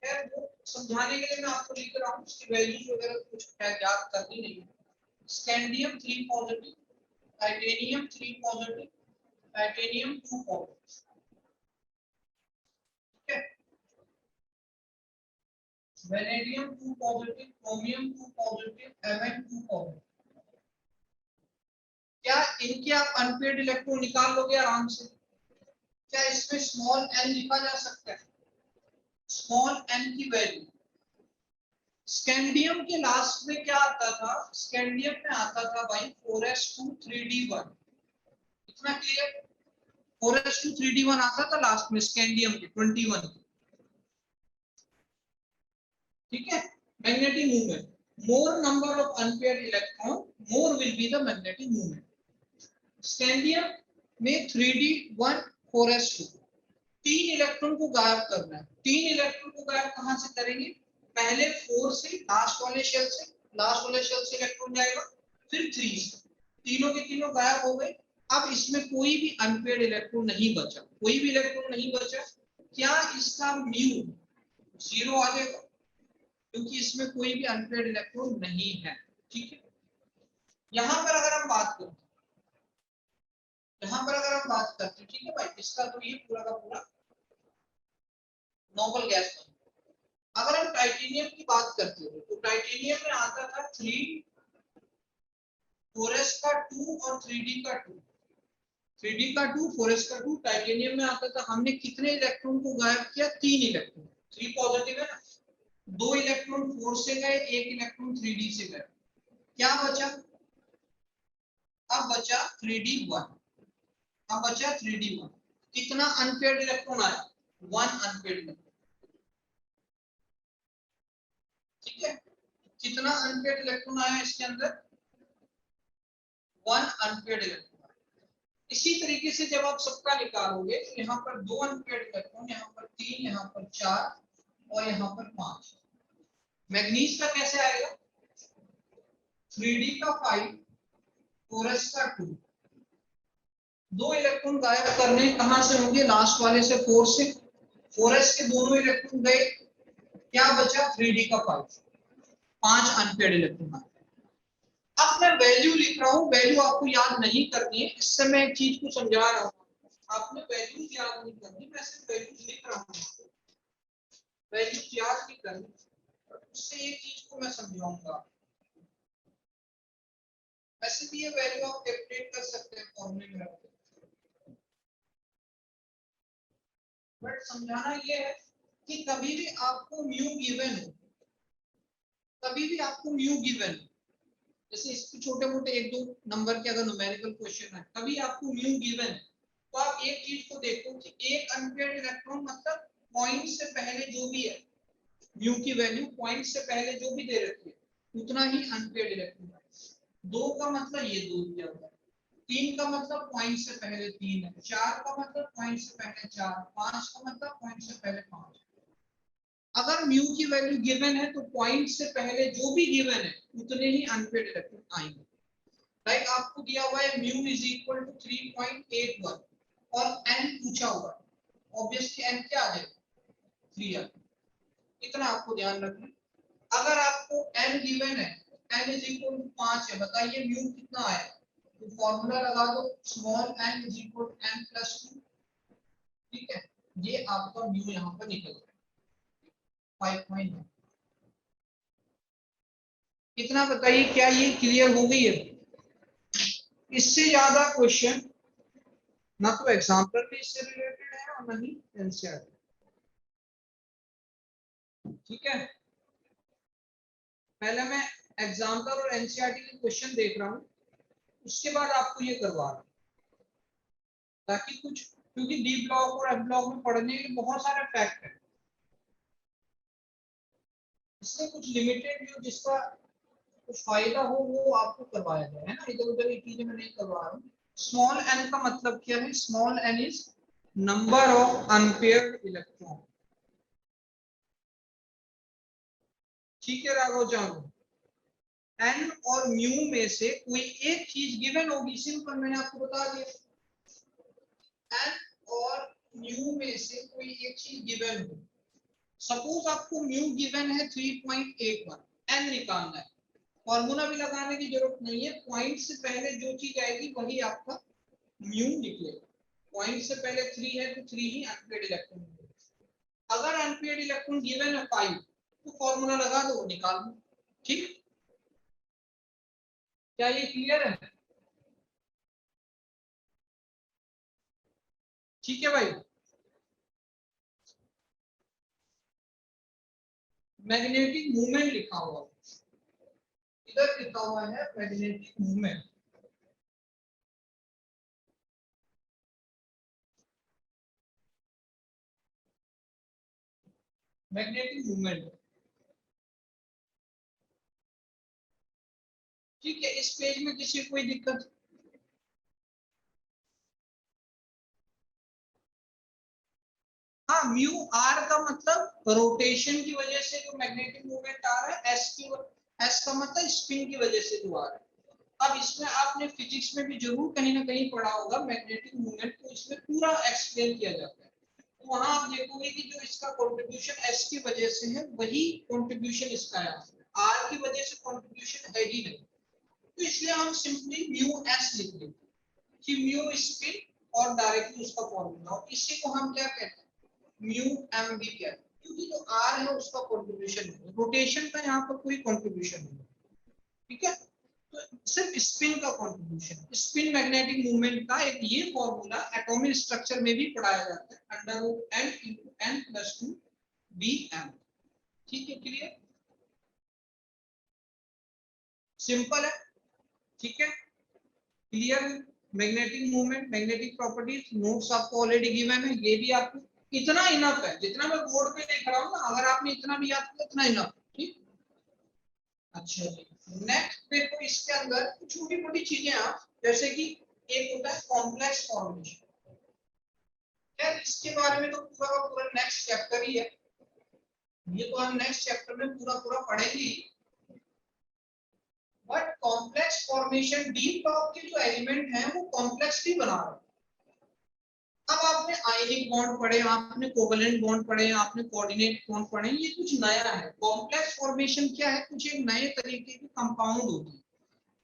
खैर वो समझाने के लिए मैं आपको लिख रहा हूँ, उसकी वैल्यूज वगैरह कुछ याद करनी नहीं है। Scandium 3 positive, titanium 3 positive, titanium 2 positive. ठीक है, vanadium 2 positive, chromium 2 positive, MN 2 positive. क्या इनके आप अनपेयर्ड इलेक्ट्रॉन निकाल लोगे आराम से? क्या इसमें स्मॉल एन लिखा जा सकता है? स्मॉल एन की वैल्यू स्कैंडियम के लास्ट में क्या आता था? स्कैंडियम में आता था भाई 4s2 3d1। इतना क्लियर? 4s2 3d1 आता था लास्ट में स्कैंडियम के 21। ठीक है, magnetic movement, more number of unpaired electron, more will be the magnetic moment। Scandium में 3d1 4s2, 3 इलेक्ट्रॉन को गायब करना है। 3 इलेक्ट्रॉन को गायब कहां से करेंगे? पहले 4 से, लास्ट वाले शेल से, लास्ट वाले शेल से इलेक्ट्रॉन जाएगा, फिर 3 से, तीनों के तीनों गायब हो गए। अब इसमें कोई भी अनपेड इलेक्ट्रॉन नहीं बचा, कोई भी इलेक्ट्रॉन नहीं बचा। क्या इसका म्यू 0 आ जाएगा? क्योंकि इसमें कोई भी अनपेड इलेक्ट्रॉन नहीं है। ठीक है, यहां पर अगर हम बात करते हैं, ठीक है भाई, इसका तो ये पूरा का पूरा नॉर्मल गैस बन। अगर हम टाइटेनियम की बात करते हो तो टाइटेनियम में आता था 3 4s का 2 और 3d का 2, 3d का 2 4s का 2 टाइटेनियम में आता था। हमने कितने इलेक्ट्रॉन को गायब किया? 3 इलेक्ट्रॉन। 3 पॉजिटिव है ना, 2 इलेक्ट्रॉन 4 से गए, 1 इलेक्ट्रॉन 3d से गए। क्या बचा? अब बचा 3d1, अब बचा 3d1। कितना अनपेड इलेक्ट्रॉन आया? 1 अनपेड इलेक्ट्रॉन। ठीक है, कितना अनपेड इलेक्ट्रॉन आया इसके अंदर? 1 अनपेड इलेक्ट्रॉन। इसी तरीके से जब आप सबका निकालोगे तो यहाँ पर 2 अनपेड इलेक्ट्रॉन, यहाँ पर 3, यहाँ पर 4 और यहाँ पर 5। मैग्नीज का कैसे आएगा? 3d का 5, 4s का 2। 2 इलेक्ट्रॉन गायब करने कहां से होंगे? लास्ट वाले से 4 से। 4s के दोनों इलेक्ट्रॉन गए, क्या बचा? 3d का 5, 5 अनपेड इलेक्ट्रॉन आए। अब मैं वैल्यू लिख रहा हूं, वैल्यू आपको याद नहीं करनी है, इससे मैं एक चीज को समझा रहा हूं। आपने वैल्यूज याद नहीं करनी, मैं सिर्फ वैल्यूज लिख रहा हूं, वैल्यूज याद नहीं करनी। उससे एक चीज को मैं समझाऊंगा। वैसे भी ये वैल्यू आप कैलकुलेट कर सकते हैं फॉर्मूले में रख के, बट समझाना ये है कि कभी भी आपको म्यू गिवन हो, कभी भी आपको म्यू गिवन हो, जैसे इसके छोटे मोटे 1-2 नंबर के अगर न्यूमेरिकल क्वेश्चन है, कभी आपको म्यू गिवन है, तो आप एक चीज को देखो कि एक अनपेड इलेक्ट्रॉन मतलब पॉइंट से पहले जो भी है, म्यू की वैल्यू पॉइंट से पहले जो भी दे रखी है उतना ही अनपेड इलेक्ट्रॉन है। 2 का मतलब ये 2 दिया हुआ है, 3 का मतलब पॉइंट से पहले 3 है, 4 का मतलब पॉइंट से पहले 4, 5 का मतलब पॉइंट से पहले 5। अगर म्यू की वैल्यू गिवन है तो पॉइंट से पहले जो भी गिवन है उतने ही अनपेड इलेक्ट्रॉन आएंगे। लाइक आपको दिया हुआ है म्यू इज इक्वल टू 3.81 और n पूछा हुआ है, ऑब्वियसली n क्या आ जाएगा? 3 आ। इतना आपको ध्यान रखना। अगर आपको n गिवन है, n इज इक्वल टू 5 है, बताइए म्यू कितना आएगा? तो फॉर्मूला लगा दो, small n is equal to n plus 2। ठीक है, ये आपका म्यू यहाँ पर निकल गया 5.9। कितना बताइए, क्या ये क्लियर हो गई है? इससे ज्यादा क्वेश्चन ना तो एग्जाम्पल भी इससे रिलेटेड है और ना ही एनसीईआरटी। ठीक है, पहले मैं एग्जाम्पल और एनसीईआरटी के क्वेश्चन देख रहा हूँ, उसके बाद आपको ये करवा रहा हूँ, ताकि कुछ, क्योंकि डी ब्लॉक और एफ ब्लॉक में पढ़ने के बहुत सारे फैक्ट है, इसलिए कुछ लिमिटेड जो जिसका कुछ फायदा हो वो आपको करवाया जाए, है ना। इधर उधर ये चीजें मैं नहीं करवा रहा हूँ। स्मॉल एन का मतलब क्या है? Small n is number of unpaired electron. ठीक है राघव जानो, एन और म्यू में से कोई एक चीज गिवन होगी, सिंपल, मैंने आपको बता दिया। एन और म्यू में से कोई एक चीज गिवन हो, सपोज आपको म्यू गिवन है 3.81, एन निकालना है, फॉर्मूला भी लगाने की जरूरत नहीं है, पॉइंट से पहले जो चीज आएगी वही आपका म्यू निकलेगा। पॉइंट से पहले 3 है तो 3 ही अनपेड इलेक्ट्रॉन। अगर अनपेड इलेक्ट्रॉन गिवन है 5 तो फॉर्मूला लगा दो, निकाल दो। ठीक, क्या ये क्लियर है? ठीक है भाई। मैग्नेटिक मूवमेंट लिखा हुआ, इधर लिखा हुआ है मैग्नेटिक मूवमेंट। मैग्नेटिक मूवमेंट, ठीक है। इस पेज में किसी कोई दिक्कत? हाँ, म्यू आर का मतलब रोटेशन की वजह से जो मैग्नेटिक मूवमेंट आ रहा है, एस की एस का मतलब स्पिन की वजह से जो आ रहा है। अब इसमें आपने फिजिक्स में भी जरूर कहीं ना कहीं पढ़ा होगा मैग्नेटिक मोमेंट को, इसमें पूरा एक्सप्लेन किया जाता है। तो वहां आप देखोगे कि जो इसका कंट्रीब्यूशन एस की वजह से है वही कंट्रीब्यूशन इसका है, आर की वजह से कंट्रीब्यूशन है ही नहीं। तो इसलिए हम सिंपली म्यू एस लिख देते हैं कि म्यू स्पिन और डायरेक्टली उसका फॉर्मूला, और इसी को हम क्या कहते हैं म्यू एम भी कहते हैं, क्योंकि जो आर है उसका कंट्रीब्यूशन है, रोटेशन का यहाँ पर कोई कंट्रीब्यूशन नहीं। ठीक है, तो सिर्फ स्पिन का कंट्रीब्यूशन, स्पिन मैग्नेटिक मूवमेंट का एक ये फॉर्मूला एटॉमिक स्ट्रक्चर में भी पढ़ाया जाता है, under root n into n plus 2 B M. ठीक है, क्लियर, सिंपल है। ठीक है, clear. Magnetic movement, magnetic properties notes आपको ऑलरेडी गिवन है, ये भी आपको इतना इनफ है, जितना मैं बोर्ड पे लिख रहा हूँ ना, अगर आपने इतना भी याद किया इतना इनफ। ठीक, अच्छा जी। नेक्स्ट देखो, इसके अंदर छोटी मोटी चीजें आप, जैसे कि एक होता है कॉम्प्लेक्स फॉर्मेशन, यार इसके बारे में तो पूरा का पूरा नेक्स्ट चैप्टर ही है, ये तो हम नेक्स्ट चैप्टर में पूरा पूरा पढ़ेंगे। But complex formation, D block के जो एलिमेंट हैं वो कॉम्प्लेक्स भी बना रहे हैं। अब आपने आयनिक बॉन्ड पढ़े, आपने कोवलेंट बॉन्ड पढ़े, आपने कोऑर्डिनेट बॉन्ड पढ़े, ये कुछ नया है। कॉम्प्लेक्स फॉर्मेशन क्या है, कुछ एक नए तरीके के कंपाउंड होते हैं,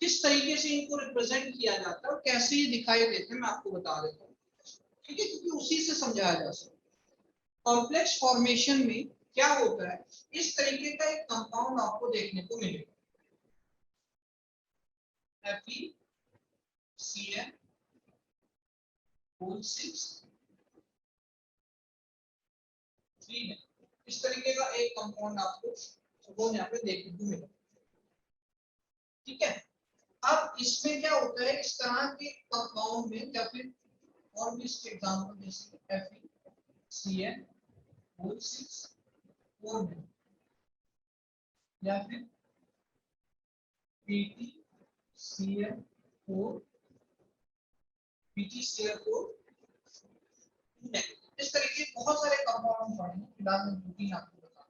किस तरीके से इनको रिप्रेजेंट किया जाता है और कैसे ये दिखाई देते हैं मैं आपको बता देता हूँ। ठीक है, क्योंकि उसी से समझाया जा सकता है। कॉम्प्लेक्स फॉर्मेशन में क्या होता है, इस तरीके का एक कंपाउंड आपको देखने को मिलेगा, FeCN होल 6 3 है। इस तरीके का एक कंपाउंड आपको सपोज यहाँ पे देखने को मिलेगा। ठीक है, अब इसमें क्या होता है, इस तरह के कंपाउंड में, या फिर और भी इसके एग्जांपल जैसे FeCN होल 6 4 है, या फिर PtCN4 PtCN4 इस तरीके बहुत सारे कंपाउंड पढ़े हैं, फिलहाल मैं दो तीन आपको बता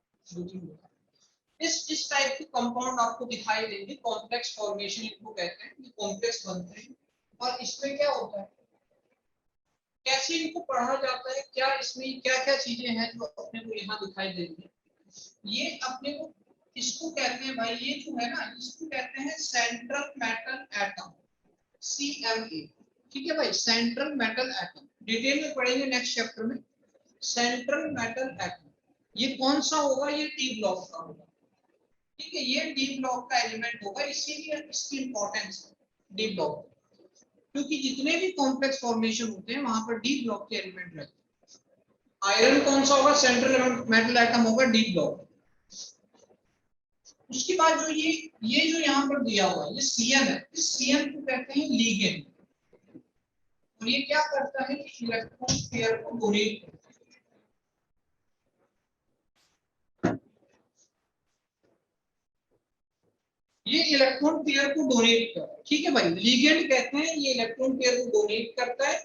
इस टाइप के कंपाउंड आपको दिखाई देंगे। कॉम्प्लेक्स फॉर्मेशन इनको कहते हैं, ये कॉम्प्लेक्स बनते हैं। और इसमें क्या होता है, कैसे इनको पढ़ा जाता है, क्या इसमें क्या क्या चीजें हैं जो अपने को यहाँ दिखाई देंगी, ये अपने को इसको कहते हैं भाई, ये जो है ना इसको कहते हैं सेंट्रल मेटल एटम, CMA। ठीक है भाई, सेंट्रल मेटल एटम डिटेल में पढ़ेंगे नेक्स्ट चैप्टर में। सेंट्रल मेटल एटम ये कौन सा होगा, ये डी ब्लॉक का होगा। ठीक है, ये डी ब्लॉक का एलिमेंट होगा, इसीलिए इसकी इंपॉर्टेंस है डी ब्लॉक, क्योंकि जितने भी कॉम्प्लेक्स फॉर्मेशन होते हैं वहां पर डी ब्लॉक के एलिमेंट रहते हैं। आयरन कौन सा होगा, सेंट्रल मेटल एटम होगा डी ब्लॉक। उसके बाद जो ये जो यहाँ पर दिया हुआ है ये CN है, इस CN को कहते हैं लीगेंड, और ये क्या करता है कि इलेक्ट्रॉन पेयर को डोनेट करता है। ये इलेक्ट्रॉन पेयर को डोनेट करता है। ठीक है भाई, लीगेंड कहते हैं, ये इलेक्ट्रॉन पेयर को डोनेट करता है।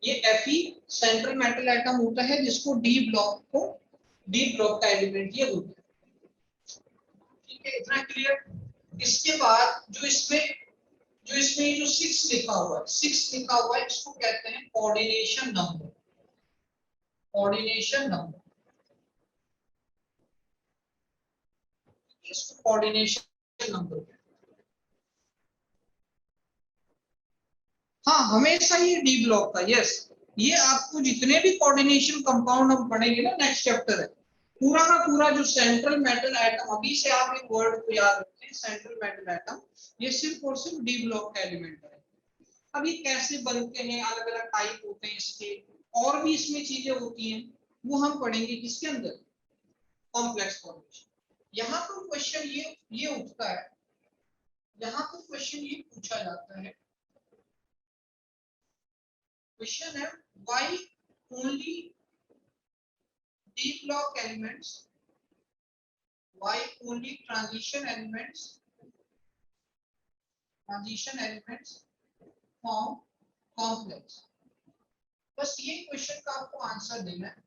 ये Fe सेंट्रल मेटल एटम होता है जिसको डी ब्लॉक का एलिमेंट ये होता है। ठीक है, इतना क्लियर। इसके बाद जो इसमें जो 6 लिखा हुआ है, 6 लिखा हुआ है, इसको कहते हैं कोऑर्डिनेशन नंबर, कोऑर्डिनेशन नंबर, इसको कोऑर्डिनेशन नंबर। हाँ, हमेशा ये डी ब्लॉक का, यस, ये आपको जितने भी कोऑर्डिनेशन कंपाउंड हम पढ़ेंगे ना नेक्स्ट चैप्टर है, पूरा का पूरा जो सेंट्रल मेटल एटम, अभी से आप एक वर्ड को याद रखें, सेंट्रल मेटल एटम, ये सिर्फ और सिर्फ डी ब्लॉक का एलिमेंट है। अब ये कैसे बनते हैं, अलग अलग टाइप होते हैं इसके, और भी इसमें चीजें होती हैं, वो हम पढ़ेंगे किसके अंदर, कॉम्प्लेक्स फॉर्मेशन। यहाँ पर क्वेश्चन ये उठता है, यहाँ पर क्वेश्चन ये पूछा जाता है, क्वेश्चन है why only D block elements, why only transition elements form complex. बस ये क्वेश्चन का आपको आंसर देना है,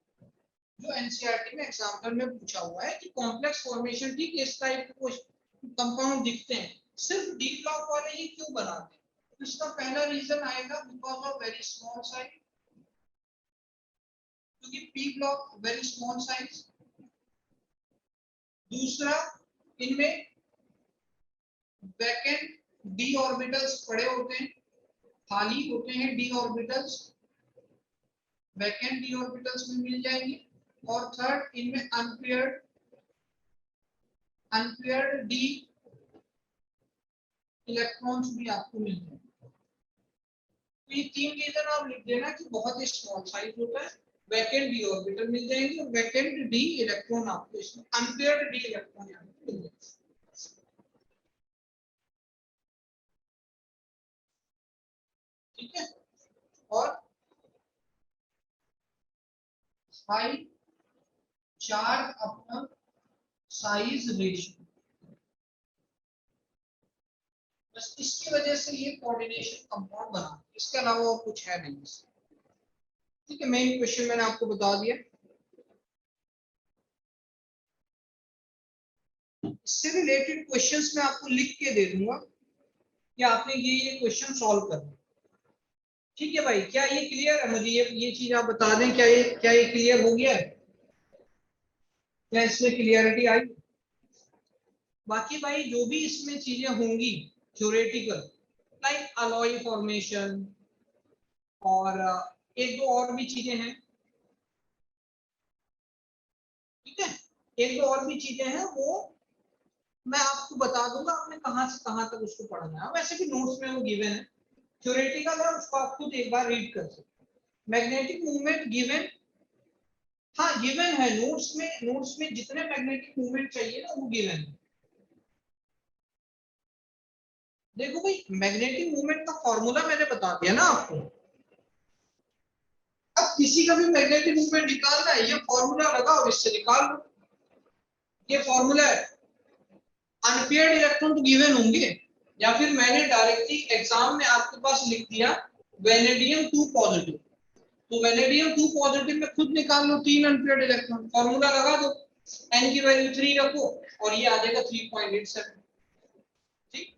जो एनसीईआरटी में एग्जाम्पल में पूछा हुआ है कि कॉम्प्लेक्स फॉर्मेशन, ठीक है, इस टाइप के कंपाउंड दिखते हैं, सिर्फ डी ब्लॉक वाले ही क्यों बनाते हैं? तो इसका पहला रीजन आएगा because of very small size, क्योंकि p block very small size. दूसरा, इनमें वैकेंट डी ऑर्बिटल्स पड़े होते हैं, खाली होते हैं D orbitals, vacant D orbitals में मिल जाएंगे। और थर्ड, इनमें अनपेयर्ड डी इलेक्ट्रॉन्स भी आपको मिलते हैं। तो ये तीन रीजन आप लिख देना कि बहुत ही स्मॉल साइज होता है, वैकेंट डी ऑर्बिटल मिल जाएंगे और वैकेंट डी इलेक्ट्रॉन आपको इसमें अनपेयर्ड डी इलेक्ट्रॉन यहाँ पे मिल जाएंगे। ठीक है, और हाई चार्ज अपना साइज रेशियो, बस इसकी वजह से ये कोऑर्डिनेशन कंपाउंड बना, इसके अलावा और कुछ है नहीं। ठीक है, मेन क्वेश्चन मैंने आपको बता दिया। इससे रिलेटेड क्वेश्चंस मैं आपको लिख के दे दूंगा कि आपने ये क्वेश्चन सॉल्व करना। ठीक है भाई, क्या ये क्लियर है? मुझे ये चीज आप बता दें, क्या ये क्लियर हो गया है? क्या इसमें क्लियरिटी आई? बाकी भाई जो भी इसमें चीजें होंगी थ्योरेटिकल, लाइक अलॉय फॉर्मेशन और एक दो और भी चीजें हैं, ठीक है, एक दो और भी चीजें हैं, वो मैं आपको बता दूंगा, आपने कहां से कहां तक उसको पढ़ना है। वैसे भी नोट्स में वो गिवन है, थ्योरेटिकल है, उसको आप खुद एक बार रीड कर सकते हैं। मैग्नेटिक मूवमेंट गिवन, हाँ गिवन है नोट्स में जितने मैग्नेटिक मूवमेंट चाहिए ना वो गिवन है। देखो भाई, मैग्नेटिक मूवमेंट का फॉर्मूला मैंने बता दिया ना आपको। अब किसी का भी मैग्नेटिक मूवमेंट निकालना है, ये फॉर्मूला लगाओ, इससे निकाल लो। ये फॉर्मूला है, अनपेयर्ड इलेक्ट्रॉन तो गिवन होंगे, या फिर मैंने डायरेक्टली एग्जाम में आपके पास लिख दिया वेनेडियम 2 पॉजिटिव, तो वेनेडियम 2 पॉजिटिव में खुद निकाल लो 3 अनपेयर्ड इलेक्ट्रॉन, फॉर्मूला लगा दो, n की वैल्यू 3 रखो और ये आ जाएगा 3.87। ठीक,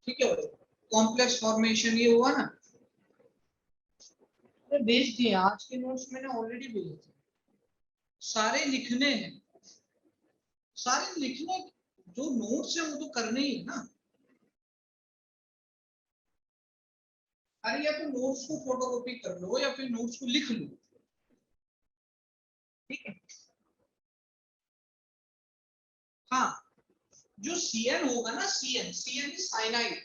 ठीक है भाई, कॉम्प्लेक्स फॉर्मेशन ये हुआ ना। भेज दिए आज के नोट्स मैंने ऑलरेडी भेजे थे, सारे लिखने हैं, सारे लिखने, जो नोट्स है वो तो करने ही है ना। अरे या तो नोट्स को फोटोकॉपी कर लो या फिर नोट्स को लिख लो। ठीक है, हाँ, जो सीएन होगा ना, सीएन इज साइनाइड,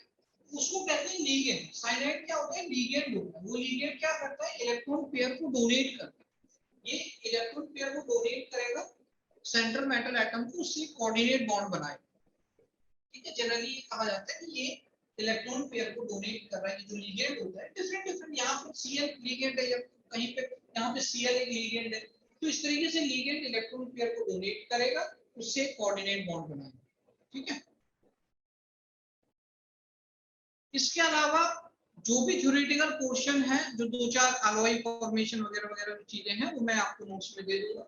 उसको कहते हैं लीगेंड। साइनाइड क्या होता है? लीगेंड होता है। वो लीगेंड क्या करता है? इलेक्ट्रॉन पेयर को डोनेट करता है। ये इलेक्ट्रॉन पेयर को डोनेट करेगा सेंट्रल मेटल एटम को, उससे कोऑर्डिनेट बॉन्ड बनाएगा। ठीक है, जनरली ये कहा जाता है कि ये इलेक्ट्रॉन पेयर को डोनेट कर रहा है। जो लीगेंड होता है डिफरेंट डिफरेंट, यहाँ पर सीएल लीगेंड है या कहीं पे यहाँ पे सीएल एक लीगेंड है, तो इस तरीके से लीगेंड इलेक्ट्रॉन पेयर को डोनेट करेगा, उससे कोऑर्डिनेट बॉन्ड बनाएगा। ठीक है, इसके अलावा जो भी थ्योरेटिकल पोर्शन है, जो दो चार अलॉय फॉर्मेशन वगैरह वगैरह चीजें हैं, वो मैं आपको नोट्स में दे दूंगा,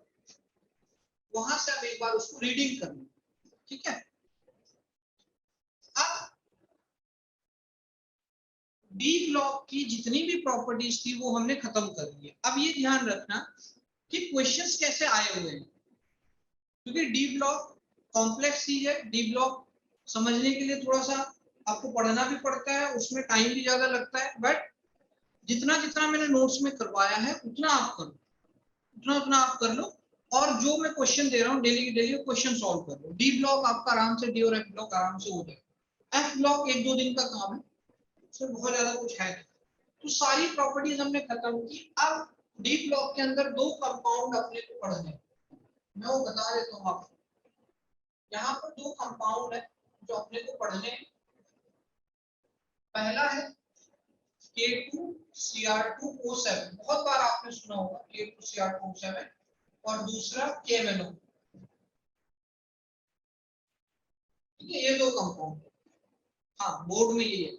वहां से आप एक बार उसको रीडिंग कर लो। ठीक है, अब डी ब्लॉक की जितनी भी प्रॉपर्टीज थी वो हमने खत्म कर दी। अब ये ध्यान रखना कि क्वेश्चंस कैसे आए हुए हैं, क्योंकि डी ब्लॉक कॉम्प्लेक्स चीज है। डी ब्लॉक समझने के लिए थोड़ा सा आपको पढ़ना भी पड़ता है, उसमें टाइम भी ज्यादा लगता है, बट जितना जितना मैंने नोट्स में करवाया है उतना आप करो, उतना उतना आप कर लो। और जो मैं क्वेश्चन दे रहा हूँ डेली डेली क्वेश्चन सॉल्व कर लो। डी ब्लॉक आपका आराम से, डी और एफ ब्लॉक आराम से हो जाएगा। एफ ब्लॉक एक दो दिन का काम है, उसमें बहुत ज्यादा कुछ है। तो सारी प्रॉपर्टीज हमने खत्म की। अब डी ब्लॉक के अंदर दो कंपाउंड अपने को पढ़ने, मैं वो बता देता हूँ आपको। यहाँ पर दो कंपाउंड है जो अपने को पढ़ने। पहला है K2Cr2O7, बहुत बार आपने सुना होगा K2Cr2O7, और दूसरा KMnO। ठीक है, ये दो कंपाउंड, हाँ बोर्ड में ये है।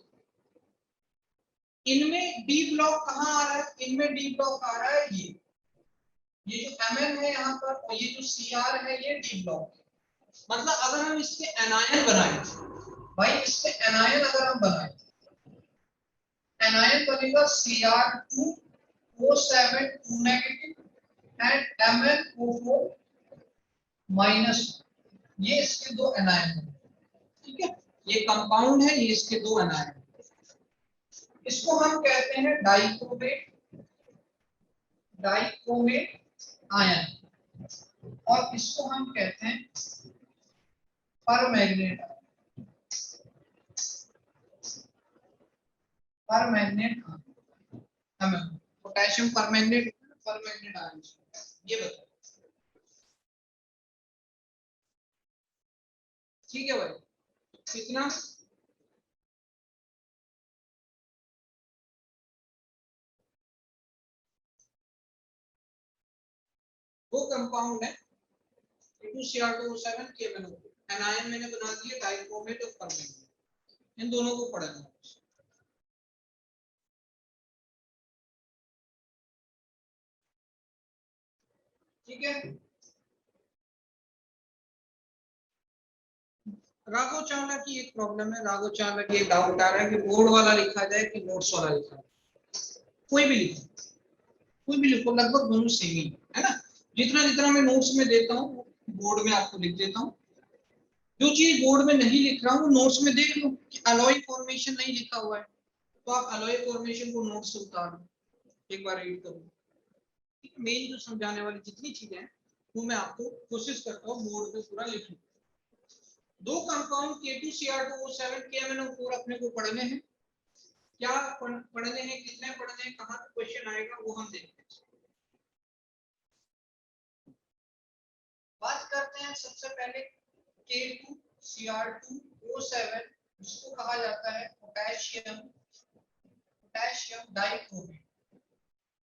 इनमें डी ब्लॉक कहाँ आ रहा है? इनमें डी ब्लॉक आ रहा है ये जो Mn है यहाँ पर, और ये जो Cr है ये डी ब्लॉक है। मतलब अगर हम इसके एनायन बनाए भाई, इसके एनायन अगर हम बनाए, एनायन बनेगा Cr2O7 2 negative and MnO4 minus, ये इसके दो एनायन है। ठीक है, ये कंपाउंड है, ये इसके दो एनायन। इसको हम कहते हैं डाइक्रोमेट, डाइक्रोमेट आयन, और इसको हम कहते हैं परमैग्नेट, परमैग्नेट आयन। पोटेशियम परमैग्नेट, परमैग्नेट आयन, ये बताओ। ठीक है भाई, कितना? दो कंपाउंड है K2Cr2O7 KMnO, एनायन मैंने बना दिया डाइक्रोमेट और परमैग्नेट, इन दोनों को पढ़ना है। ठीक है, राघव चावला की एक प्रॉब्लम है, राघव चावला की एक डाउट आ रहा है कि बोर्ड वाला लिखा जाए कि नोट्स वाला लिखा जाए। कोई भी लिखो, कोई भी लिखो, लगभग दोनों सेम ही है ना। जितना जितना मैं नोट्स में देता हूँ बोर्ड में आपको लिख देता हूँ। जो चीज बोर्ड में नहीं लिख रहा हूँ नोट्स में देख लो कि अलॉय फॉर्मेशन नहीं लिखा हुआ है, तो आप अलॉय फॉर्मेशन को नोट्स से उतार लो, एक बार रीड करो। मेन जो समझाने वाली जितनी चीजें हैं वो मैं आपको कोशिश करता हूँ बोर्ड पे पूरा लिख लूं। दो कंपाउंड K2Cr2O7 KMnO4 अपने को पढ़ने हैं। क्या पढ़ने हैं, कितने पढ़ने हैं, कहाँ पे क्वेश्चन आएगा वो हम देखते हैं। बात करते हैं सबसे पहले K2Cr2O7, जिसको कहा जाता है potassium, potassium dichromate,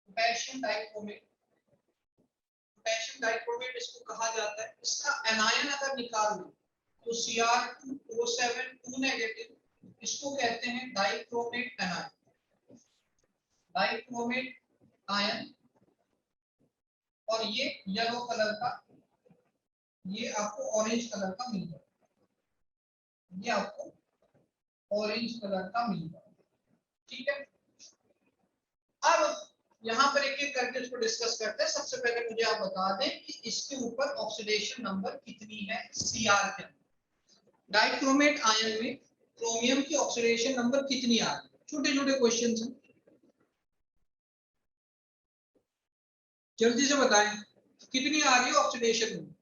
potassium dichromate, potassium dichromate इसको कहा जाता है। इसका एनायन अगर निकाल लो तो Cr2O7 2 नेगेटिव, इसको कहते हैं डाइक्रोमेट एनायन, डाइक्रोमेट आयन। और ये येलो कलर का, ये आपको ऑरेंज कलर का मिलेगा, ये आपको ऑरेंज कलर का मिलेगा। ठीक है, अब यहाँ पर एक एक करके इसको डिस्कस करते हैं। सबसे पहले मुझे आप बता दें कि इसके ऊपर ऑक्सीडेशन नंबर कितनी है Cr के अंदर। डाइक्रोमेट आयन में क्रोमियम की ऑक्सीडेशन नंबर कितनी आ रही है? छोटे छोटे क्वेश्चन हैं, जल्दी से बताएं कितनी आ रही है ऑक्सीडेशन नंबर।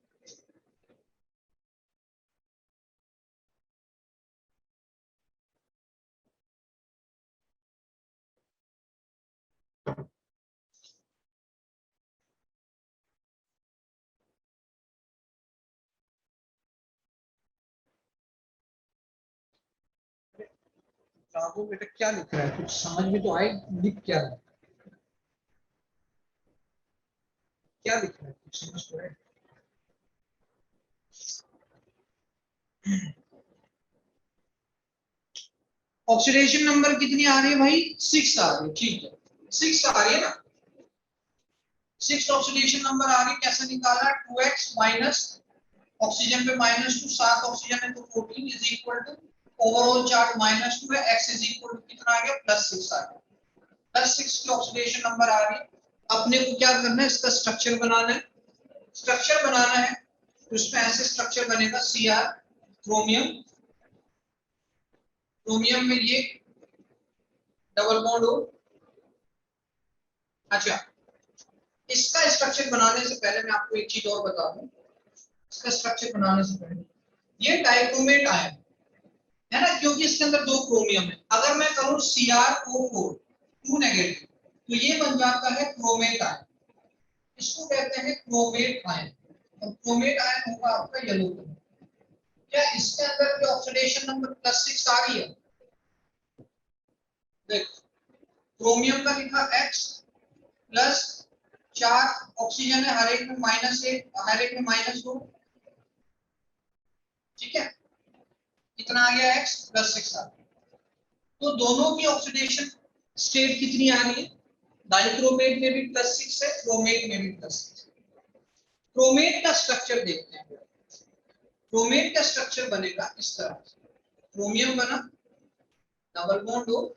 राघव बेटा क्या लिख रहा है, कुछ समझ में तो आए, लिख क्या रहा है, क्या लिख रहा है, कुछ समझ तो आए। ऑक्सीडेशन नंबर कितनी आ रही है भाई? 6 आ रही है। ठीक है, 6 आ रही है ना, 6 ऑक्सीडेशन नंबर आ रही है। कैसे निकाला? 2x माइनस ऑक्सीजन पे -2, 7 ऑक्सीजन है तो 14 is equal to overall charge -2 है, x इज इक्वल टू कितना आ गया? +6 आ गया। +6 की ऑक्सीडेशन नंबर आ रही है। अपने को क्या करना है? इसका स्ट्रक्चर बनाना है। स्ट्रक्चर बनाना है तो इसमें ऐसे स्ट्रक्चर बनेगा Cr, क्रोमियम, क्रोमियम में ये डबल बॉन्ड हो। अच्छा, इसका स्ट्रक्चर बनाने से पहले मैं आपको एक चीज और बता दूं। इसका स्ट्रक्चर बनाने से पहले ये डाइक्रोमेट आयन है ना, क्योंकि इसके अंदर दो क्रोमियम है। अगर मैं करूं Cr2O4 2 नेगेटिव तो ये बन जाता है क्रोमेट आयन, इसको कहते हैं क्रोमेट आयन। और क्रोमेट आयन होगा आपका येलो कलर। क्या इसके अंदर की ऑक्सीडेशन नंबर +6 आ रही है? देखो क्रोमियम का लिखा X प्लस 4 ऑक्सीजन है, हर एक में -1, हर एक में -2, ठीक है। कितना आ गया? X प्लस 6 आ गया। तो दोनों की ऑक्सीडेशन स्टेट कितनी आ रही है? डाइक्रोमेट में भी +6 है, क्रोमेट में भी +6। क्रोमेट का स्ट्रक्चर देखते हैं। क्रोमेट का स्ट्रक्चर बनेगा इस तरह से। क्रोमियम बना, डबल बॉन्ड हो,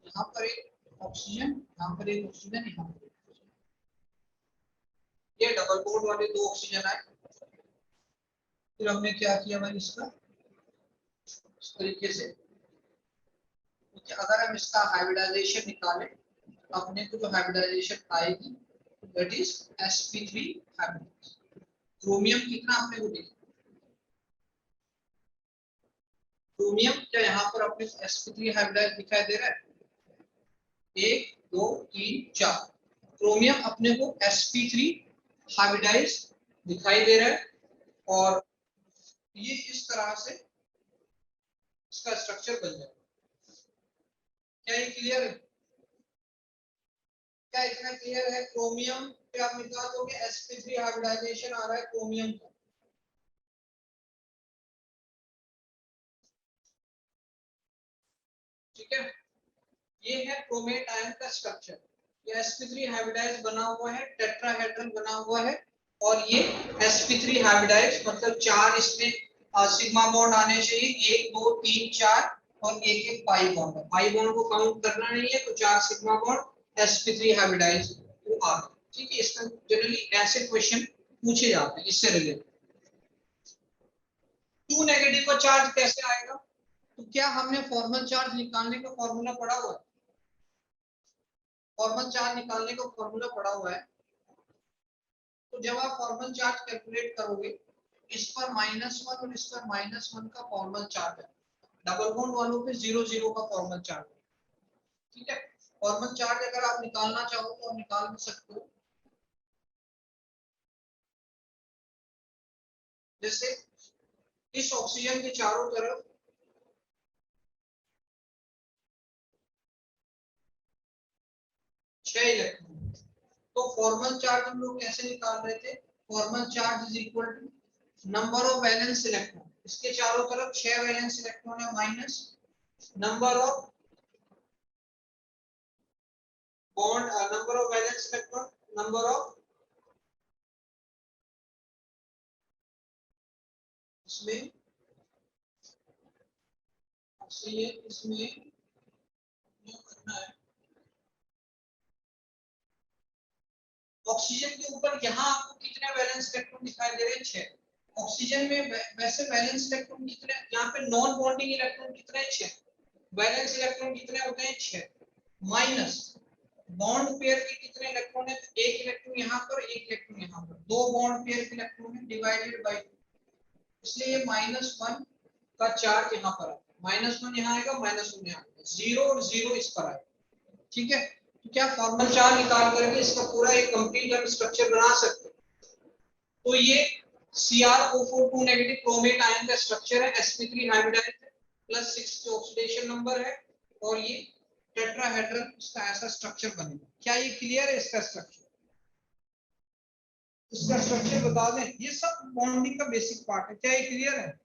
यहाँ पर एक ऑक्सीजन, यहाँ पर एक ऑक्सीजन, यहाँ पर एक ऑक्सीजन। ये डबल बॉन्ड वाले 2 ऑक्सीजन आए। फिर हमने क्या किया भाई इसका इस तरीके से, क्योंकि अगर हम इसका हाइब्रिडाइजेशन निकालें, अपने को जो हाइब्रिडाइजेशन आएगी that is sp3 hybridisation. Chromium कितना आपने को देखा? क्रोमियम क्या यहाँ पर अपने sp3 हाइब्रिडाइज दिखाई दे रहा है? 1 2 3 4 क्रोमियम अपने को sp3 हाइब्रिडाइज दिखाई दे रहा है। और ये इस तरह से इसका स्ट्रक्चर बन जाएगा। क्या ये क्लियर है? क्या इतना क्लियर है? क्रोमियम पे आप निकाल दोगे sp3 हाइब्रिडाइजेशन आ रहा है क्रोमियम का। ठीक है, ये है क्रोमेट आयन का स्ट्रक्चर। ये sp3 हाइब्रिडाइज बना हुआ है, टेट्राहेड्रल बना हुआ है। और ये sp3 हाइब्रिडाइज मतलब 4 इसमें सिग्मा बॉन्ड आने चाहिए, 1 2 3 4 और एक एक पाई बॉन्ड है। पाई बॉन्ड को काउंट करना नहीं है, तो 4 सिग्मा बॉन्ड sp3 हाइब्रिडाइज वो आ गए। ठीक है, इसका जनरली ऐसे क्वेश्चन पूछे जाते हैं इससे रिलेटेड। 2 नेगेटिव का चार्ज कैसे आएगा? तो क्या हमने फॉर्मल चार्ज निकालने का फॉर्मूला पढ़ा हुआ है? फॉर्मल चार्ज निकालने का फॉर्मूला पढ़ा हुआ है। तो जब आप फॉर्मल चार्ज कैलकुलेट करोगे, इस पर -1 और इस पर -1 का फॉर्मल चार्ज है। डबल बॉन्ड वालों पे 0 0 का फॉर्मल चार्ज है। ठीक है, फॉर्मल चार्ज अगर आप निकालना चाहो तो आप निकाल भी सकते हो। जैसे इस ऑक्सीजन के चारों तरफ छह इलेक्ट्रॉन, तो फॉर्मल चार्ज हम लोग कैसे निकाल रहे थे? Formal charge is equal to number of valence electron. इसके चारों तरफ 6 वैलेंस इलेक्ट्रॉन है, minus number of bond, number of valence electron, number of इसमें इसमें करना है। ऑक्सीजन के ऊपर यहाँ आपको कितने वैलेंस इलेक्ट्रॉन दिखाई दे रहे हैं? 6। ऑक्सीजन में वैसे वैलेंस इलेक्ट्रॉन कितने, यहाँ पे नॉन बॉन्डिंग इलेक्ट्रॉन कितने हैं? 6। वैलेंस इलेक्ट्रॉन कितने होते हैं? 6 माइनस बॉन्ड पेयर के कितने इलेक्ट्रॉन है? तो एक इलेक्ट्रॉन यहाँ पर, एक इलेक्ट्रॉन यहाँ पर, दो बॉन्ड पेयर के इलेक्ट्रॉन है, डिवाइडेड बाय 2। इसलिए ये -1 का चार्ज यहाँ पर है, -1 यहाँ आएगा, -1 यहाँ आएगा, 0 और 0 इस पर आएगा। ठीक है, तो क्या फॉर्मल चार्ज निकाल करके इसका पूरा एक कंप्लीट हम स्ट्रक्चर बना सकते हैं। तो ये CrO4 नेगेटिव क्रोमेट आयन का स्ट्रक्चर है, sp3 हाइब्रिडाइज है, +6 के ऑक्सीडेशन नंबर है, और ये टेट्राहेड्रल इसका ऐसा स्ट्रक्चर बनेगा। क्या ये क्लियर है? इसका स्ट्रक्चर, इसका स्ट्रक्चर बता दें। ये सब बॉन्डिंग का बेसिक पार्ट है। क्या ये क्लियर है?